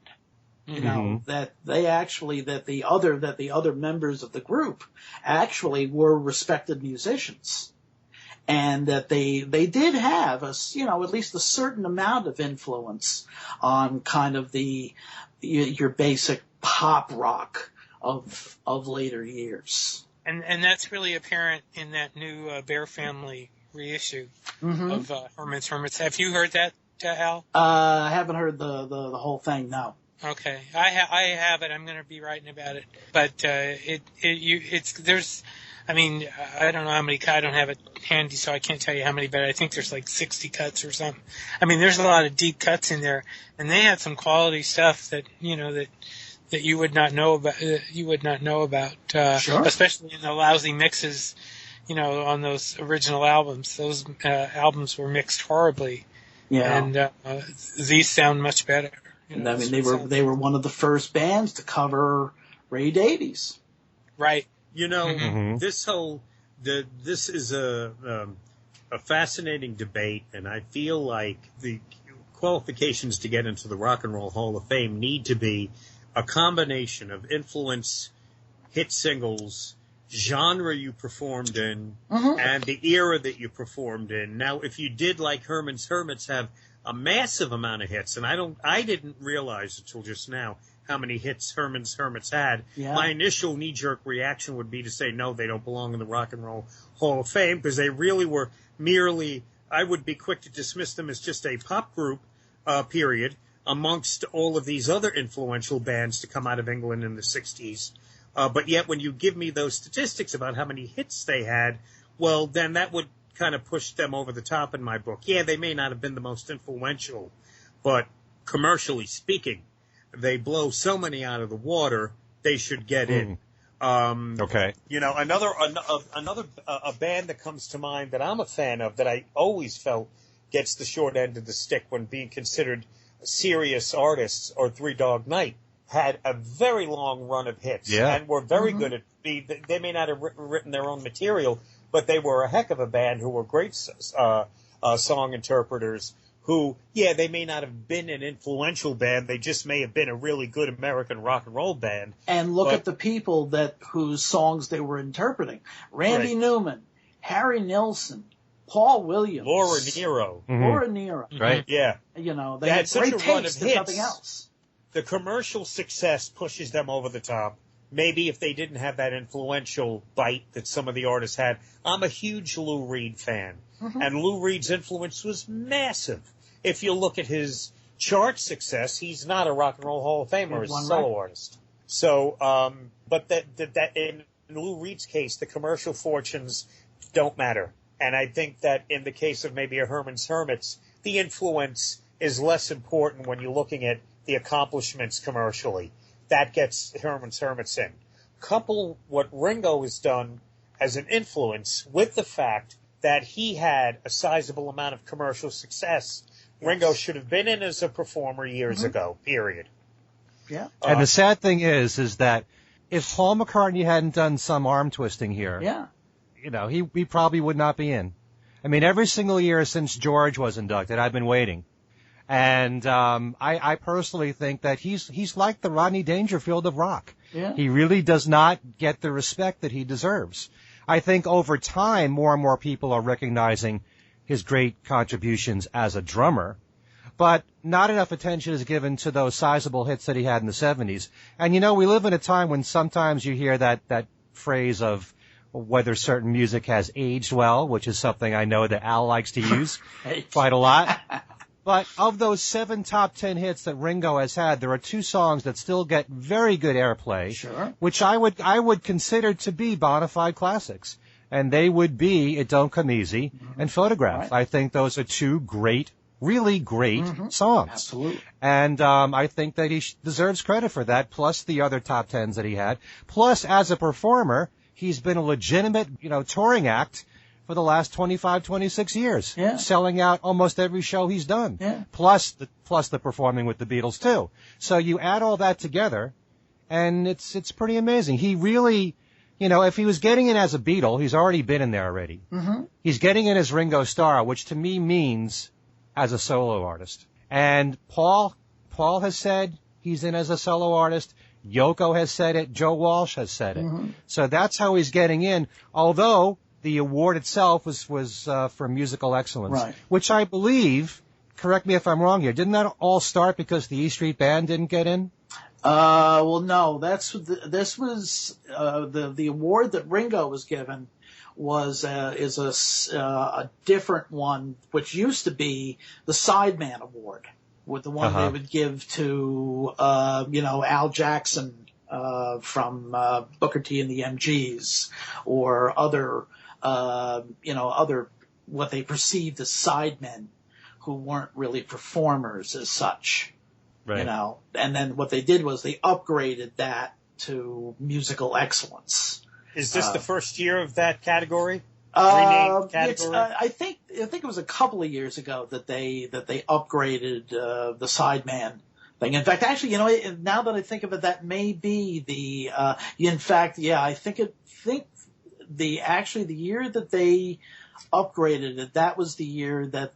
That the other members of the group actually were respected musicians. And that they did have at least a certain amount of influence on kind of your basic pop rock of later years. And that's really apparent in that new Bear Family reissue of Herman's Hermits. Have you heard that, Al? I haven't heard the whole thing, no. Okay, I have it. I'm going to be writing about it. But I don't know how many. I don't have it handy, so I can't tell you how many. But I think there's like 60 cuts or something. There's a lot of deep cuts in there, and they had some quality stuff that that you would not know about. Sure. Especially in the lousy mixes, on those original albums. Those albums were mixed horribly. Yeah. And these sound much better. They were one of the first bands to cover Ray Davies. Right. This is a fascinating debate, and I feel like the qualifications to get into the Rock and Roll Hall of Fame need to be a combination of influence, hit singles, genre you performed in, and the era that you performed in. Now, if you did, like Herman's Hermits, have a massive amount of hits, and I didn't realize until just now how many hits Herman's Hermits had. Yeah. My initial knee-jerk reaction would be to say, no, they don't belong in the Rock and Roll Hall of Fame, because they really were merely, I would be quick to dismiss them as just a pop group, period, amongst all of these other influential bands to come out of England in the 60s. But yet when you give me those statistics about how many hits they had, well, then that would kind of push them over the top in my book. Yeah, they may not have been the most influential, but commercially speaking, they blow so many out of the water, they should get in. Okay. You know, another band that comes to mind that I'm a fan of that I always felt gets the short end of the stick when being considered serious artists, or Three Dog Night, had a very long run of hits and were very good at they may not have written their own material, but they were a heck of a band who were great song interpreters who, they may not have been an influential band. They just may have been a really good American rock and roll band. And look at the people whose songs they were interpreting. Randy Newman, Harry Nilsson, Paul Williams, Laura Nyro. Laura Nyro. Right. Yeah. You know, they had such great a run of taste, if nothing else. The commercial success pushes them over the top. Maybe if they didn't have that influential bite that some of the artists had. I'm a huge Lou Reed fan. And Lou Reed's influence was massive. If you look at his chart success, he's not a Rock and Roll Hall of Famer, he's a solo artist. So, but that in Lou Reed's case, the commercial fortunes don't matter. And I think that in the case of maybe a Herman's Hermits, the influence is less important when you're looking at the accomplishments commercially. That gets Herman's Hermits in. Couple what Ringo has done as an influence with the fact that he had a sizable amount of commercial success. Ringo should have been in as a performer years ago, period. Yeah. And the sad thing is that if Paul McCartney hadn't done some arm twisting here, you know, he probably would not be in. I mean, every single year since George was inducted, I've been waiting. And I personally think that he's like the Rodney Dangerfield of rock. Yeah. He really does not get the respect that he deserves. I think over time, more and more people are recognizing his great contributions as a drummer, but not enough attention is given to those sizable hits that he had in the 70s. And, you know, we live in a time when sometimes you hear that phrase of whether certain music has aged well, which is something I know that Al likes to use quite a lot. But of those 7 top 10 hits that Ringo has had, there are 2 songs that still get very good airplay, which I would consider to be bona fide classics. And they would be It Don't Come Easy and Photograph. I think those are 2 great, really great songs. Absolutely. And I think that he deserves credit for that, plus the other top 10s that he had. Plus, as a performer, he's been a legitimate, you know, touring act for the last 25, 26 years, selling out almost every show he's done, plus the performing with the Beatles too. So you add all that together, and it's pretty amazing. He really, you know, if he was getting in as a Beatle, he's already been in there already. He's getting in as Ringo Starr, which to me means as a solo artist. And Paul has said he's in as a solo artist. Yoko has said it. Joe Walsh has said it. So that's how he's getting in, although the award itself was for musical excellence, which I believe, correct me if I'm wrong here, didn't that all start because the E Street Band didn't get in? Well, no, this was the award that Ringo was given is a different one, which used to be the Sideman Award, with the one they would give to Al Jackson from Booker T and the MGs, or other what they perceived as sidemen who weren't really performers as such. You know, and then what they did was they upgraded that to musical excellence. Is this the first year of that category? Renamed category? I think it was a couple of years ago that they upgraded the Sideman thing. In fact, actually, you know, now that I think of it, that may be the. In fact, I think the year that they upgraded it, that was the year that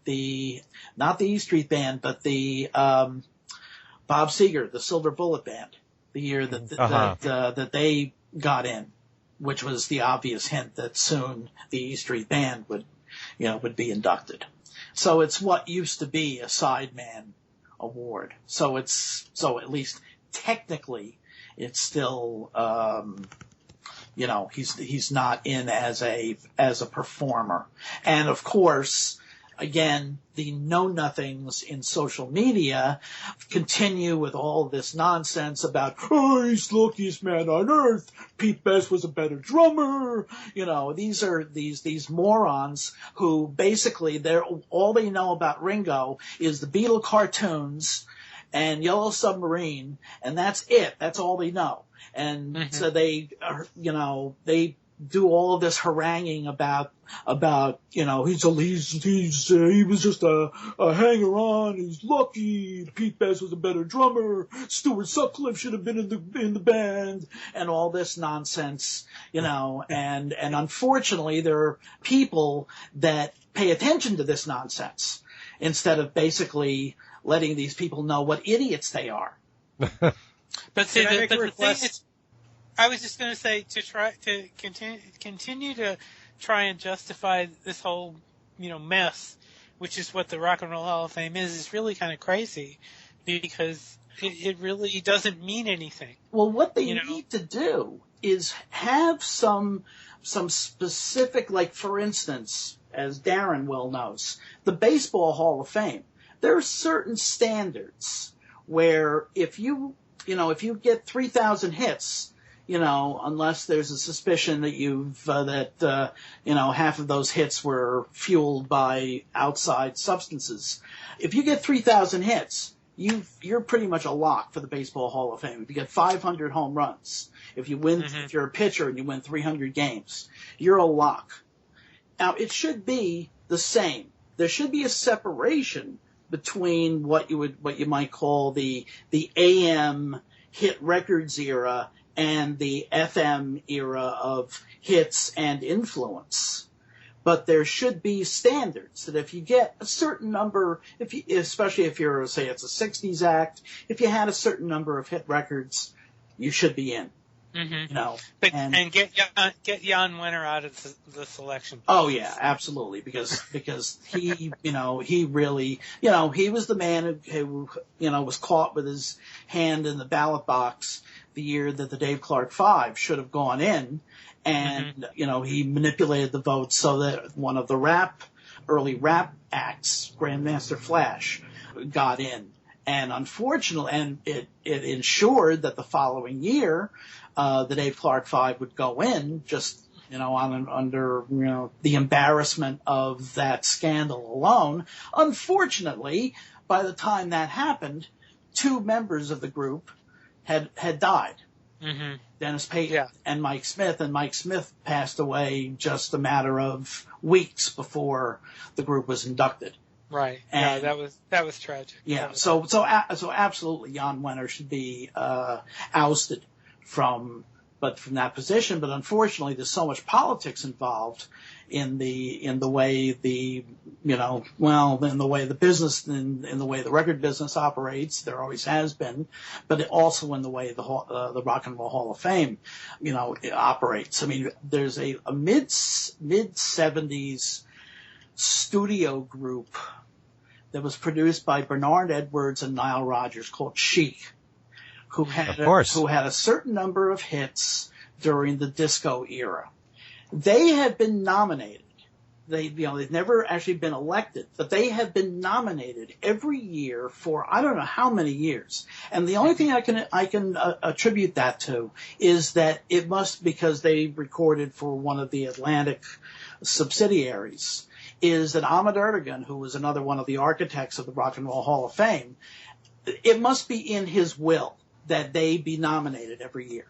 not the E Street Band, but the Bob Seger, the Silver Bullet Band, the year that they got in, which was the obvious hint that soon the E Street Band would be inducted. So it's what used to be a Sideman Award. So at least technically it's still, he's not in as a performer. And of course, again, the know-nothings in social media continue with all this nonsense about, oh, he's the luckiest man on earth. Pete Best was a better drummer. These are these morons who basically all they know about Ringo is the Beatle cartoons and Yellow Submarine, and that's it. That's all they know. And so they do all of this haranguing about he was just a hanger-on. He's lucky. Pete Best was a better drummer. Stuart Sutcliffe should have been in the band, and all this nonsense. And unfortunately, there are people that pay attention to this nonsense instead of basically letting these people know what idiots they are. But see, the thing is, I was just going to say to continue to try and justify this whole mess, which is what the Rock and Roll Hall of Fame is really kind of crazy because it really doesn't mean anything. Well, what they need to do is have some specific, like for instance, as Darren well knows, the Baseball Hall of Fame. There are certain standards where if you get 3,000 hits, unless there's a suspicion that half of those hits were fueled by outside substances. If you get 3,000 hits, you're pretty much a lock for the Baseball Hall of Fame. If you get 500 home runs, if you win, if you're a pitcher and you win 300 games, you're a lock. Now, it should be the same. There should be a separation between what you might call the AM hit records era and the FM era of hits and influence. But there should be standards that if you get a certain number, especially if you're, say, it's a 60s act, if you had a certain number of hit records, you should be in. And get Jan Wenner out of the selection. Oh yeah, absolutely, because he really, he was the man who was caught with his hand in the ballot box the year that the Dave Clark Five should have gone in, and he manipulated the votes so that one of the early rap acts, Grandmaster Flash, got in, and unfortunately, it ensured that the following year, the Dave Clark Five would go in just, under the embarrassment of that scandal alone. Unfortunately, by the time that happened, 2 members of the group had died. Dennis Payton and Mike Smith, and Mike Smith passed away just a matter of weeks before the group was inducted. Right. And, that was tragic. Yeah. So absolutely, Jan Wenner should be ousted from that position. But unfortunately, there's so much politics involved in the way the business, in the way the record business operates. There always has been, but also in the way the Rock and Roll Hall of Fame, it operates. I mean, there's a mid 70s studio group that was produced by Bernard Edwards and Nile Rodgers called Chic, who had a certain number of hits during the disco era. They had been nominated. They've never actually been elected, but they have been nominated every year for I don't know how many years. And the only thing I can attribute that to is that it must, because they recorded for one of the Atlantic subsidiaries, is that Ahmet Ertegun, who was another one of the architects of the Rock and Roll Hall of Fame, it must be in his will that they be nominated every year.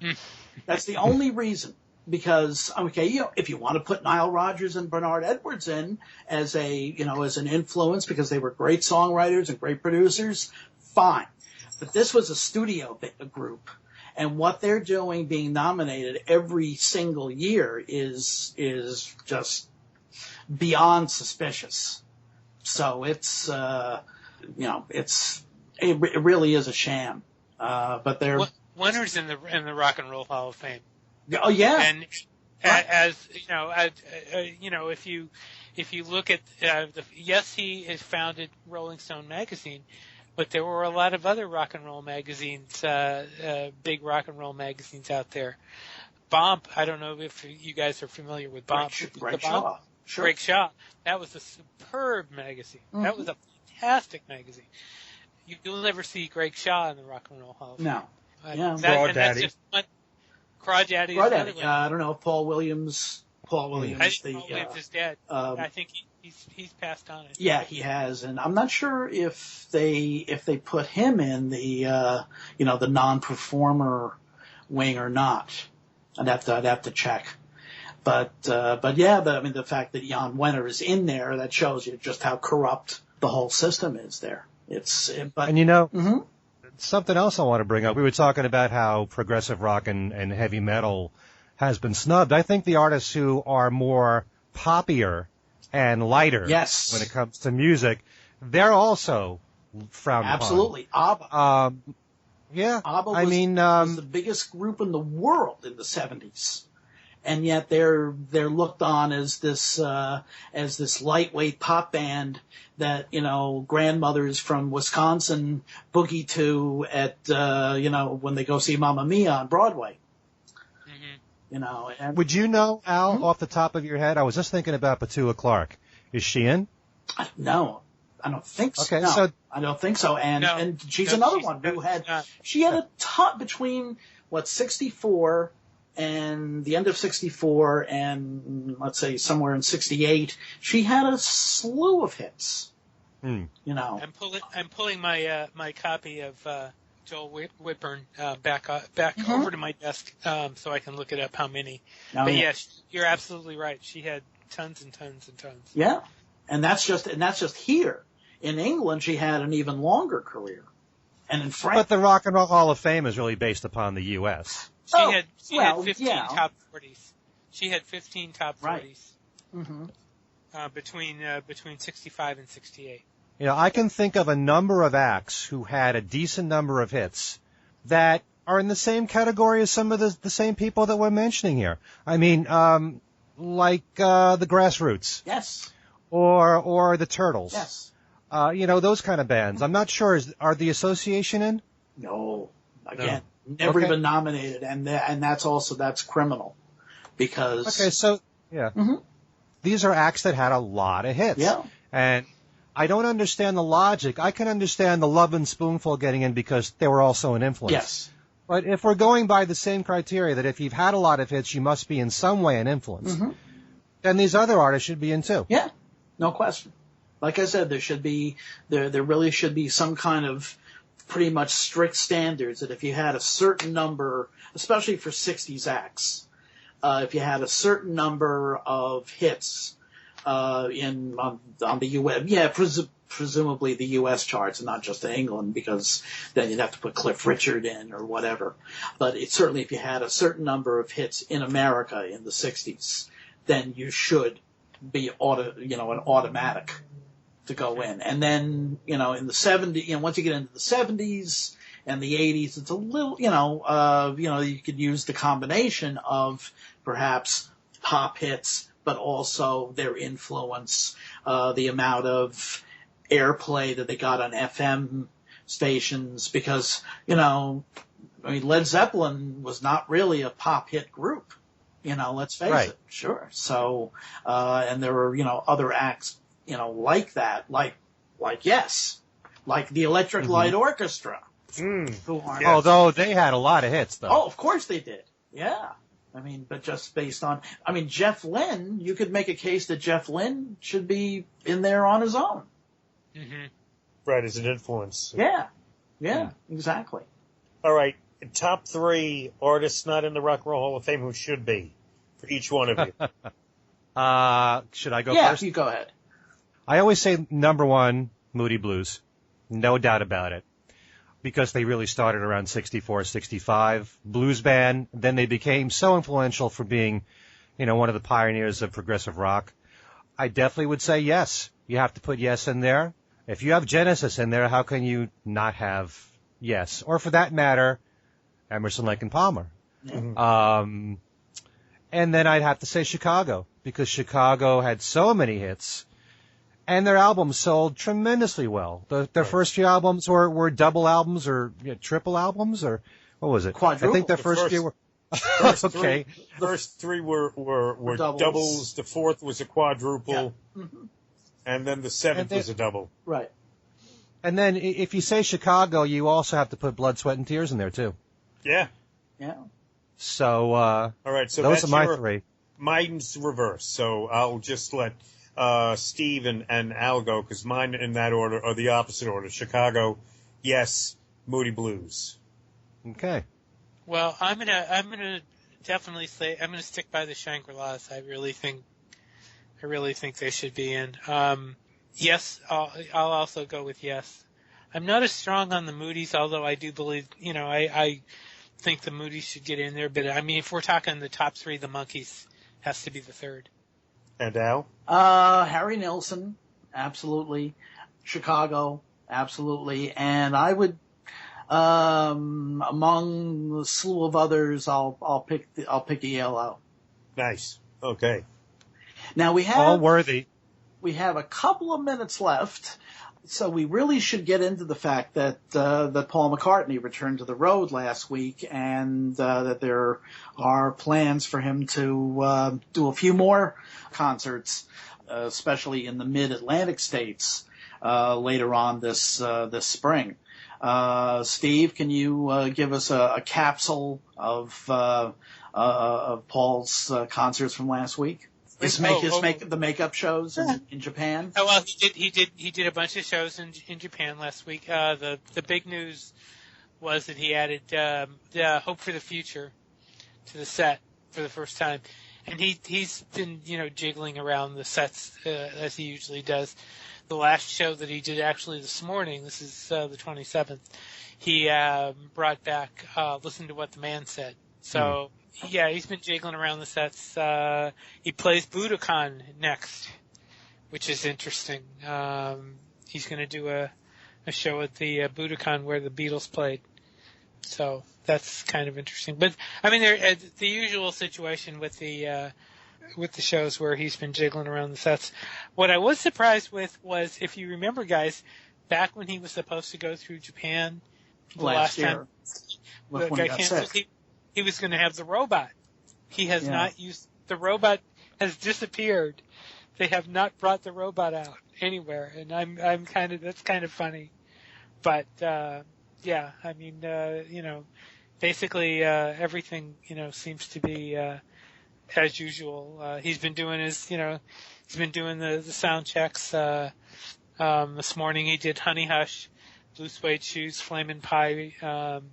That's the only reason. Because, if you want to put Nile Rodgers and Bernard Edwards in as an influence because they were great songwriters and great producers, fine. But this was a studio group, and what they're doing, being nominated every single year, is just beyond suspicious. So it really is a sham. But they're Wenner's in the Rock and Roll Hall of Fame. Oh yeah, and if you look at he has founded Rolling Stone magazine, but there were a lot of other rock and roll magazines, big rock and roll magazines out there. Bomp, I don't know if you guys are familiar with Bomp. Greg Shaw. Sure. Greg Shaw. That was a superb magazine. Mm-hmm. That was a fantastic magazine. You'll never see Greg Shaw in the Rock and Roll Hall of Fame. No. Yeah. Crawdaddy. That's just one. Crawdaddy. Crawdaddy. I don't know if Paul Williams. Paul Williams is dead. I think he's passed on it. Yeah, he has, and I'm not sure if they put him in the the non-performer wing or not. I'd have to check. But yeah, the fact that Jan Wenner is in there, that shows you just how corrupt the whole system is there. And mm-hmm. Something else I want to bring up. We were talking about how progressive rock and heavy metal has been snubbed. I think the artists who are more poppier and lighter yes. when it comes to music, they're also frowned Absolutely. upon. ABBA. Yeah. ABBA was the biggest group in the world in the 70s. And yet they're looked on as this lightweight pop band that, grandmothers from Wisconsin boogie to at, when they go see Mamma Mia on Broadway. And would you know, Al, off the top of your head? I was just thinking about Petula Clark. Is she in? No, I don't think so. Okay, no, so I don't think so. And she's another one who she had a ton between 64 and the end of 64 and let's say somewhere in 68. She had a slew of hits. I'm pulling my my copy of Joel Whitburn back over to my desk so I can look it up how many. But yes, you're absolutely right. She had tons and tons and tons. Yeah, and that's just here. In England, she had an even longer career, and in France. But the Rock and Roll Hall of Fame is really based upon the U.S. She had 15 top 40s. She had 15 top 40s between 65 and 68. I can think of a number of acts who had a decent number of hits that are in the same category as some of the same people that we're mentioning here. I mean, like the Grassroots. Yes. Or the Turtles. Yes. Those kind of bands. I'm not sure. Are the Association in? No. Again, never even nominated, and that's criminal, because. Okay, so yeah. Mm-hmm. These are acts that had a lot of hits. Yeah. And I don't understand the logic. I can understand the Love and Spoonful getting in because they were also an influence. Yes. But if we're going by the same criteria that if you've had a lot of hits, you must be in some way an influence, then these other artists should be in too. Yeah, no question. Like I said, there really should be some kind of pretty much strict standards that if you had a certain number, especially for 60s acts, if you had a certain number of hits on the U.S., presumably the U.S. charts and not just in England, because then you'd have to put Cliff Richard in or whatever. But certainly if you had a certain number of hits in America in the 60s, then you should be an automatic to go in. And then, in the 70s, once you get into the 70s and the 80s, it's a little, you could use the combination of perhaps pop hits, but also their influence, the amount of airplay that they got on FM stations, because, Led Zeppelin was not really a pop hit group, let's face it. Sure. So, and there were, other acts, like that, like Yes, like the Electric Light Orchestra. Although they had a lot of hits, though. Oh, of course they did. Yeah. But just based on, Jeff Lynne, you could make a case that Jeff Lynne should be in there on his own. Mm-hmm. Right, as an influence. Yeah, exactly. All right, top 3 artists not in the Rock and Roll Hall of Fame who should be, for each one of you. Should I go Yeah, first? you go ahead. I always say number 1, Moody Blues. No doubt about it. Because they really started around 64, 65. Blues band. Then they became so influential for being, one of the pioneers of progressive rock. I definitely would say Yes. You have to put Yes in there. If you have Genesis in there, how can you not have Yes? Or for that matter, Emerson, Lake and Palmer. Mm-hmm. And then I'd have to say Chicago, because Chicago had so many hits. And their albums sold tremendously well. Their first few albums were double albums or triple albums, or what was it? Quadruple. I think their first few were Okay. First three were doubles. The fourth was a quadruple. Yeah. Mm-hmm. And then the seventh was a double. Right. And then if you say Chicago, you also have to put Blood, Sweat, and Tears in there, too. Yeah. Yeah. So, all right, so those are my three. Mine's reverse, so I'll just let Steve and Al go, because mine in that order are the opposite order. Chicago, yes. Moody Blues. Okay. Well, I'm gonna definitely say I'm gonna stick by the Shangri-Las. I really think they should be in. Yes, I'll also go with yes. I'm not as strong on the Moody's, although I do believe, I think the Moody's should get in there. But I mean, if we're talking the top three, the Monkees has to be the third. And Al? Harry Nilsson, absolutely. Chicago, absolutely. And I would, among the slew of others, I'll pick Yale out. Nice. Okay. Now we have all worthy. We have a couple of minutes left, so we really should get into the fact that Paul McCartney returned to the road last week, and that there are plans for him to do a few more concerts, especially in the Mid-Atlantic states later on this spring. Steve, can you give us a capsule of Paul's concerts from last week? His the makeup shows in Japan. Oh well, he did a bunch of shows in Japan last week. The big news was that he added Hope for the Future to the set for the first time, and he's been jiggling around the sets as he usually does. The last show that he did actually this morning, this is the 27th, he brought back Listen to What the Man Said. So. Yeah, he's been jiggling around the sets. He plays Budokan next, which is interesting. He's going to do a show at the Budokan where the Beatles played. So that's kind of interesting. But I mean, the usual situation with the shows where he's been jiggling around the sets. What I was surprised with was, if you remember, guys, back when he was supposed to go through Japan last year, time, the guy canceled. He was going to have the robot. He has not used the robot. Has disappeared. They have not brought the robot out anywhere, and that's kind of funny. But I mean, basically everything seems to be as usual. He's been doing he's been doing the sound checks. This morning he did Honey Hush, Blue Suede Shoes, Flamin' Pie.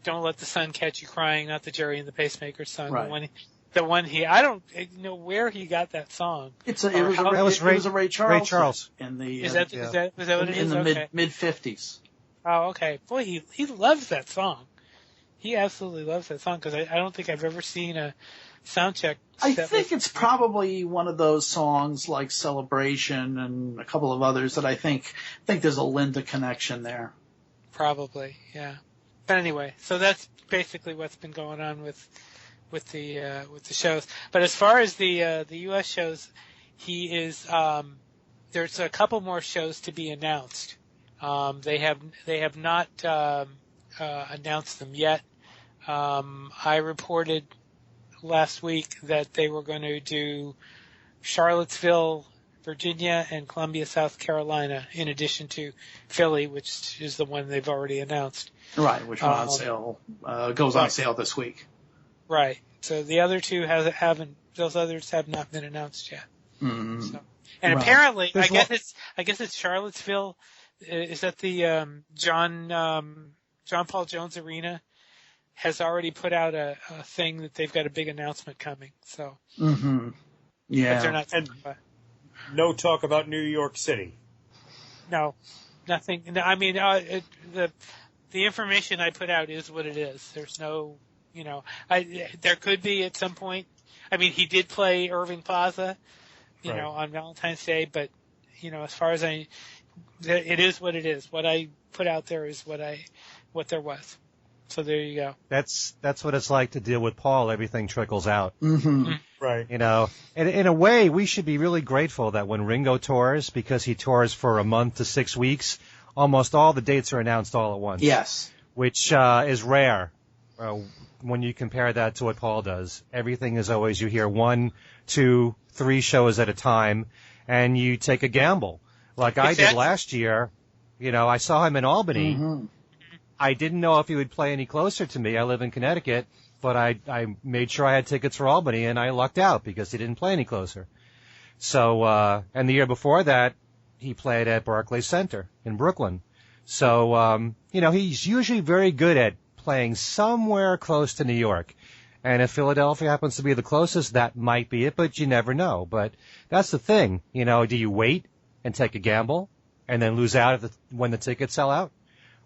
Don't Let the Sun Catch You Crying, not the Jerry and the Pacemaker song. Right. The one I don't know where he got that song. It was a Ray Charles. Ray Charles. In the is that what it is? In the okay. mid 50s. Oh, okay. Boy, he loves that song. He absolutely loves that song, because I don't think I've ever seen a sound check. I think it's probably one of those songs like Celebration and a couple of others that I think there's a Linda connection there. Probably, yeah. But anyway, so that's basically what's been going on with the shows. But as far as the U.S. shows, he is there's a couple more shows to be announced. They have not announced them yet. I reported last week that they were going to do Charlottesville, Virginia, and Columbia, South Carolina, in addition to Philly, which is the one they've already announced. Right, which went on sale, goes on sale this week. Right. So the other two those others have not been announced yet. Mm-hmm. So, and apparently, I guess it's Charlottesville. Is that the John Paul Jones Arena has already put out a thing that they've got a big announcement coming. So. Mm-hmm. Yeah. But they're not. No talk about New York City. No, nothing. I mean, the information I put out is what it is. There's no, there could be at some point. I mean, he did play Irving Plaza, on Valentine's Day, but, as far as it is what it is. What I put out there is what there was. So there you go. That's what it's like to deal with Paul. Everything trickles out. Mm-hmm. Right. And in a way, we should be really grateful that when Ringo tours, because he tours for a month to 6 weeks, almost all the dates are announced all at once. Yes. Which is rare. when you compare that to what Paul does. Everything is always, you hear 1, 2, 3 shows at a time, and you take a gamble. Like I did last year. You know, I saw him in Albany. Mm-hmm. I didn't know if he would play any closer to me. I live in Connecticut, but I made sure I had tickets for Albany, and I lucked out because he didn't play any closer. So, and the year before that, he played at Barclays Center in Brooklyn. So, you know, he's usually very good at playing somewhere close to New York. And if Philadelphia happens to be the closest, that might be it, but you never know. But that's the thing. You know, do you wait and take a gamble and then lose out when the tickets sell out?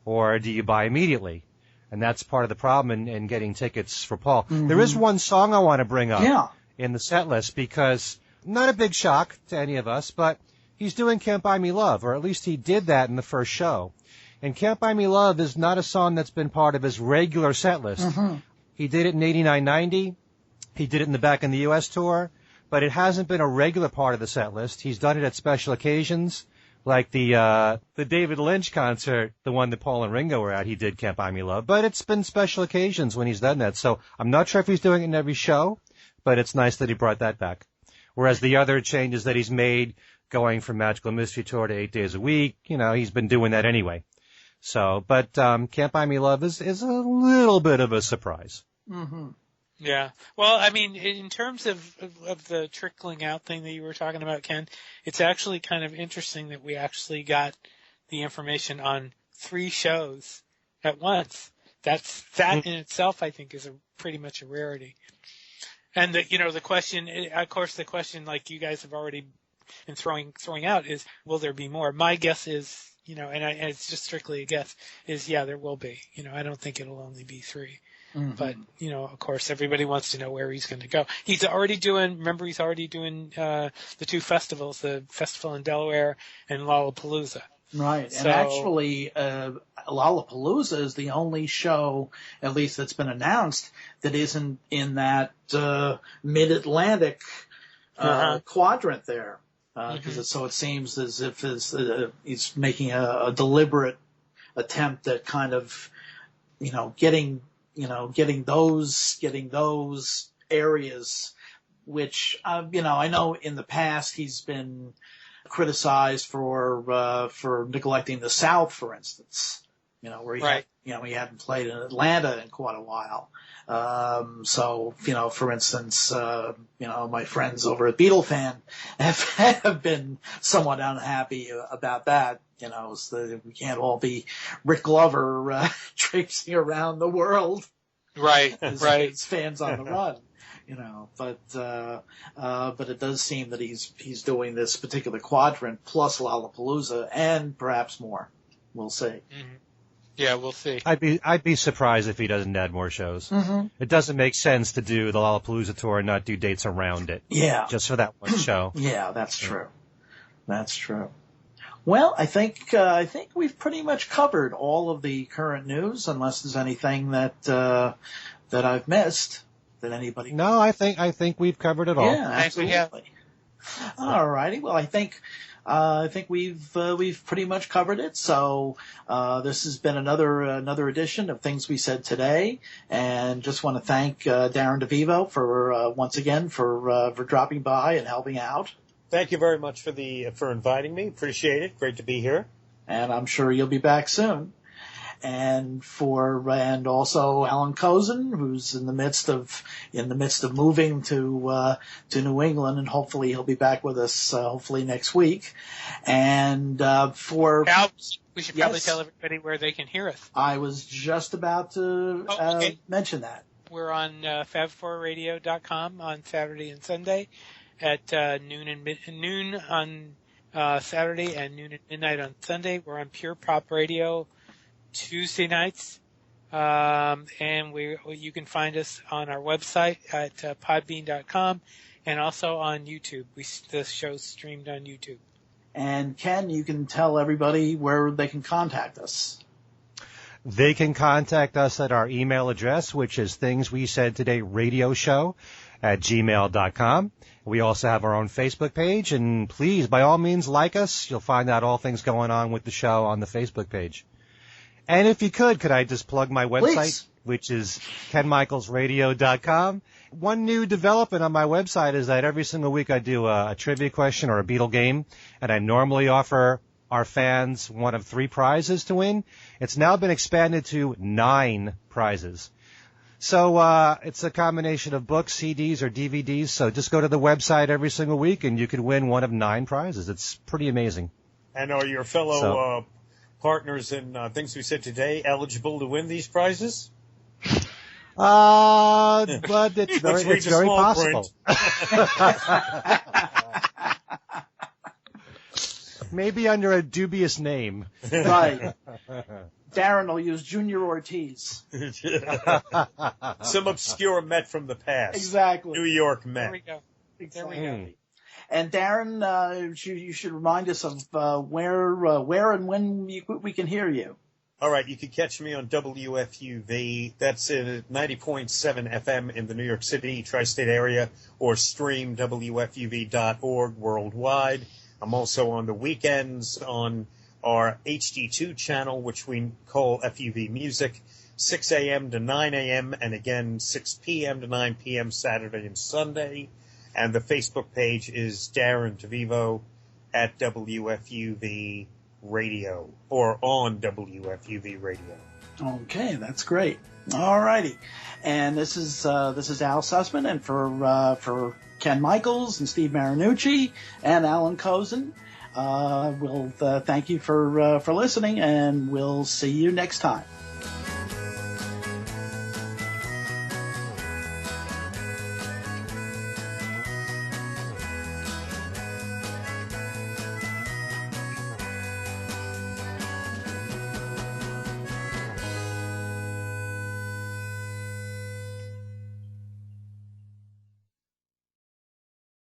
Or do you buy immediately? And that's part of the problem in getting tickets for Paul. Mm-hmm. There is one song I want to bring up in the set list because not a big shock to any of us, but he's doing Can't Buy Me Love, or at least he did that in the first show. And Can't Buy Me Love is not a song that's been part of his regular set list. Mm-hmm. He did it in 89-90. He did it in the Back in the U.S. tour, but it hasn't been a regular part of the set list. He's done it at special occasions. Like the David Lynch concert, the one that Paul and Ringo were at, he did Can't Buy Me Love. But it's been special occasions when he's done that. So I'm not sure if he's doing it in every show, but it's nice that he brought that back. Whereas the other changes that he's made, going from Magical Mystery Tour to 8 days a week, you know, he's been doing that anyway. So, but Can't Buy Me Love is a little bit of a surprise. Mm-hmm. Yeah. Well, I mean, in terms of the trickling out thing that you were talking about, Ken, it's actually kind of interesting that we actually got the information on 3 shows at once. That in itself, I think, is pretty much a rarity. And the question, of course, the question like you guys have already been throwing out is, will there be more? My guess is, and it's just strictly a guess, is there will be. I don't think it'll only be 3. Mm-hmm. But, of course, everybody wants to know where he's going to go. He's already doing the 2 festivals, the festival in Delaware and Lollapalooza. Right. So, and actually, Lollapalooza is the only show, at least that's been announced, that isn't in that mid-Atlantic quadrant there. So it seems as if he's making a deliberate attempt at kind of, getting those areas, which, I know in the past he's been criticized for neglecting the South, for instance, where he hadn't played in Atlanta in quite a while. So, for instance, my friends over at Beatles Fan have been somewhat unhappy about that. So we can't all be Rick Glover, traipsing around the world. Right. As fans on the run, but it does seem that he's doing this particular quadrant plus Lollapalooza and perhaps more. We'll see. Mm-hmm. Yeah, we'll see. I'd be surprised if he doesn't add more shows. Mm-hmm. It doesn't make sense to do the Lollapalooza tour and not do dates around it. Yeah. Just for that one show. Yeah, that's true. That's true. Well, I think we've pretty much covered all of the current news, unless there's anything that I've missed that anybody. No, I think we've covered it all. Yeah, absolutely. All righty. Well, I think we've pretty much covered it. So this has been another edition of Things We Said Today, and just want to thank Darren DeVivo for once again for dropping by and helping out. Thank you very much for inviting me. Appreciate it. Great to be here. And I'm sure you'll be back soon. And also Alan Kozin, who's in the midst of moving to New England, and hopefully he'll be back with us hopefully next week. And we should probably tell everybody where they can hear us. I was just about to mention that. We're on fab4radio.com on Saturday and Sunday at noon on Saturday and noon at midnight on Sunday. We're on Pure Pop Radio Tuesday nights, and you can find us on our website at podbean.com and also on YouTube. The show's streamed on YouTube. And Ken, you can tell everybody where they can contact us. They can contact us at our email address, which is thingswesaidtodayradioshow@gmail.com. We also have our own Facebook page, and please, by all means, like us. You'll find out all things going on with the show on the Facebook page. And if you could I just plug my website? Please. which is kenmichaelsradio.com. One new development on my website is that every single week I do a trivia question or a Beatle game, and I normally offer our fans one of 3 prizes to win. It's now been expanded to 9 prizes. So it's a combination of books, CDs, or DVDs. So just go to the website every single week, and you can win one of 9 prizes. It's pretty amazing. And are your fellow partners in Things We Said Today eligible to win these prizes? But it's very possible. Maybe under a dubious name. Right. Darren will use Junior Ortiz. Some obscure Met from the past. Exactly. New York Met. There we go. Exactly. There we go. And Darren, you should remind us of where and when we can hear you. All right, you can catch me on WFUV. That's at 90.7 FM in the New York City tri-state area, or stream WFUV.org worldwide. I'm also on the weekends on our HD2 channel, which we call FUV Music, 6 a.m. to 9 a.m., and again 6 p.m. to 9 p.m. Saturday and Sunday. And the Facebook page is Darren DeVivo at WFUV Radio, or on WFUV Radio. Okay, that's great. All righty. And this is Al Sussman, and for Ken Michaels and Steve Marinucci and Alan Kozin, we'll thank you for listening, and we'll see you next time.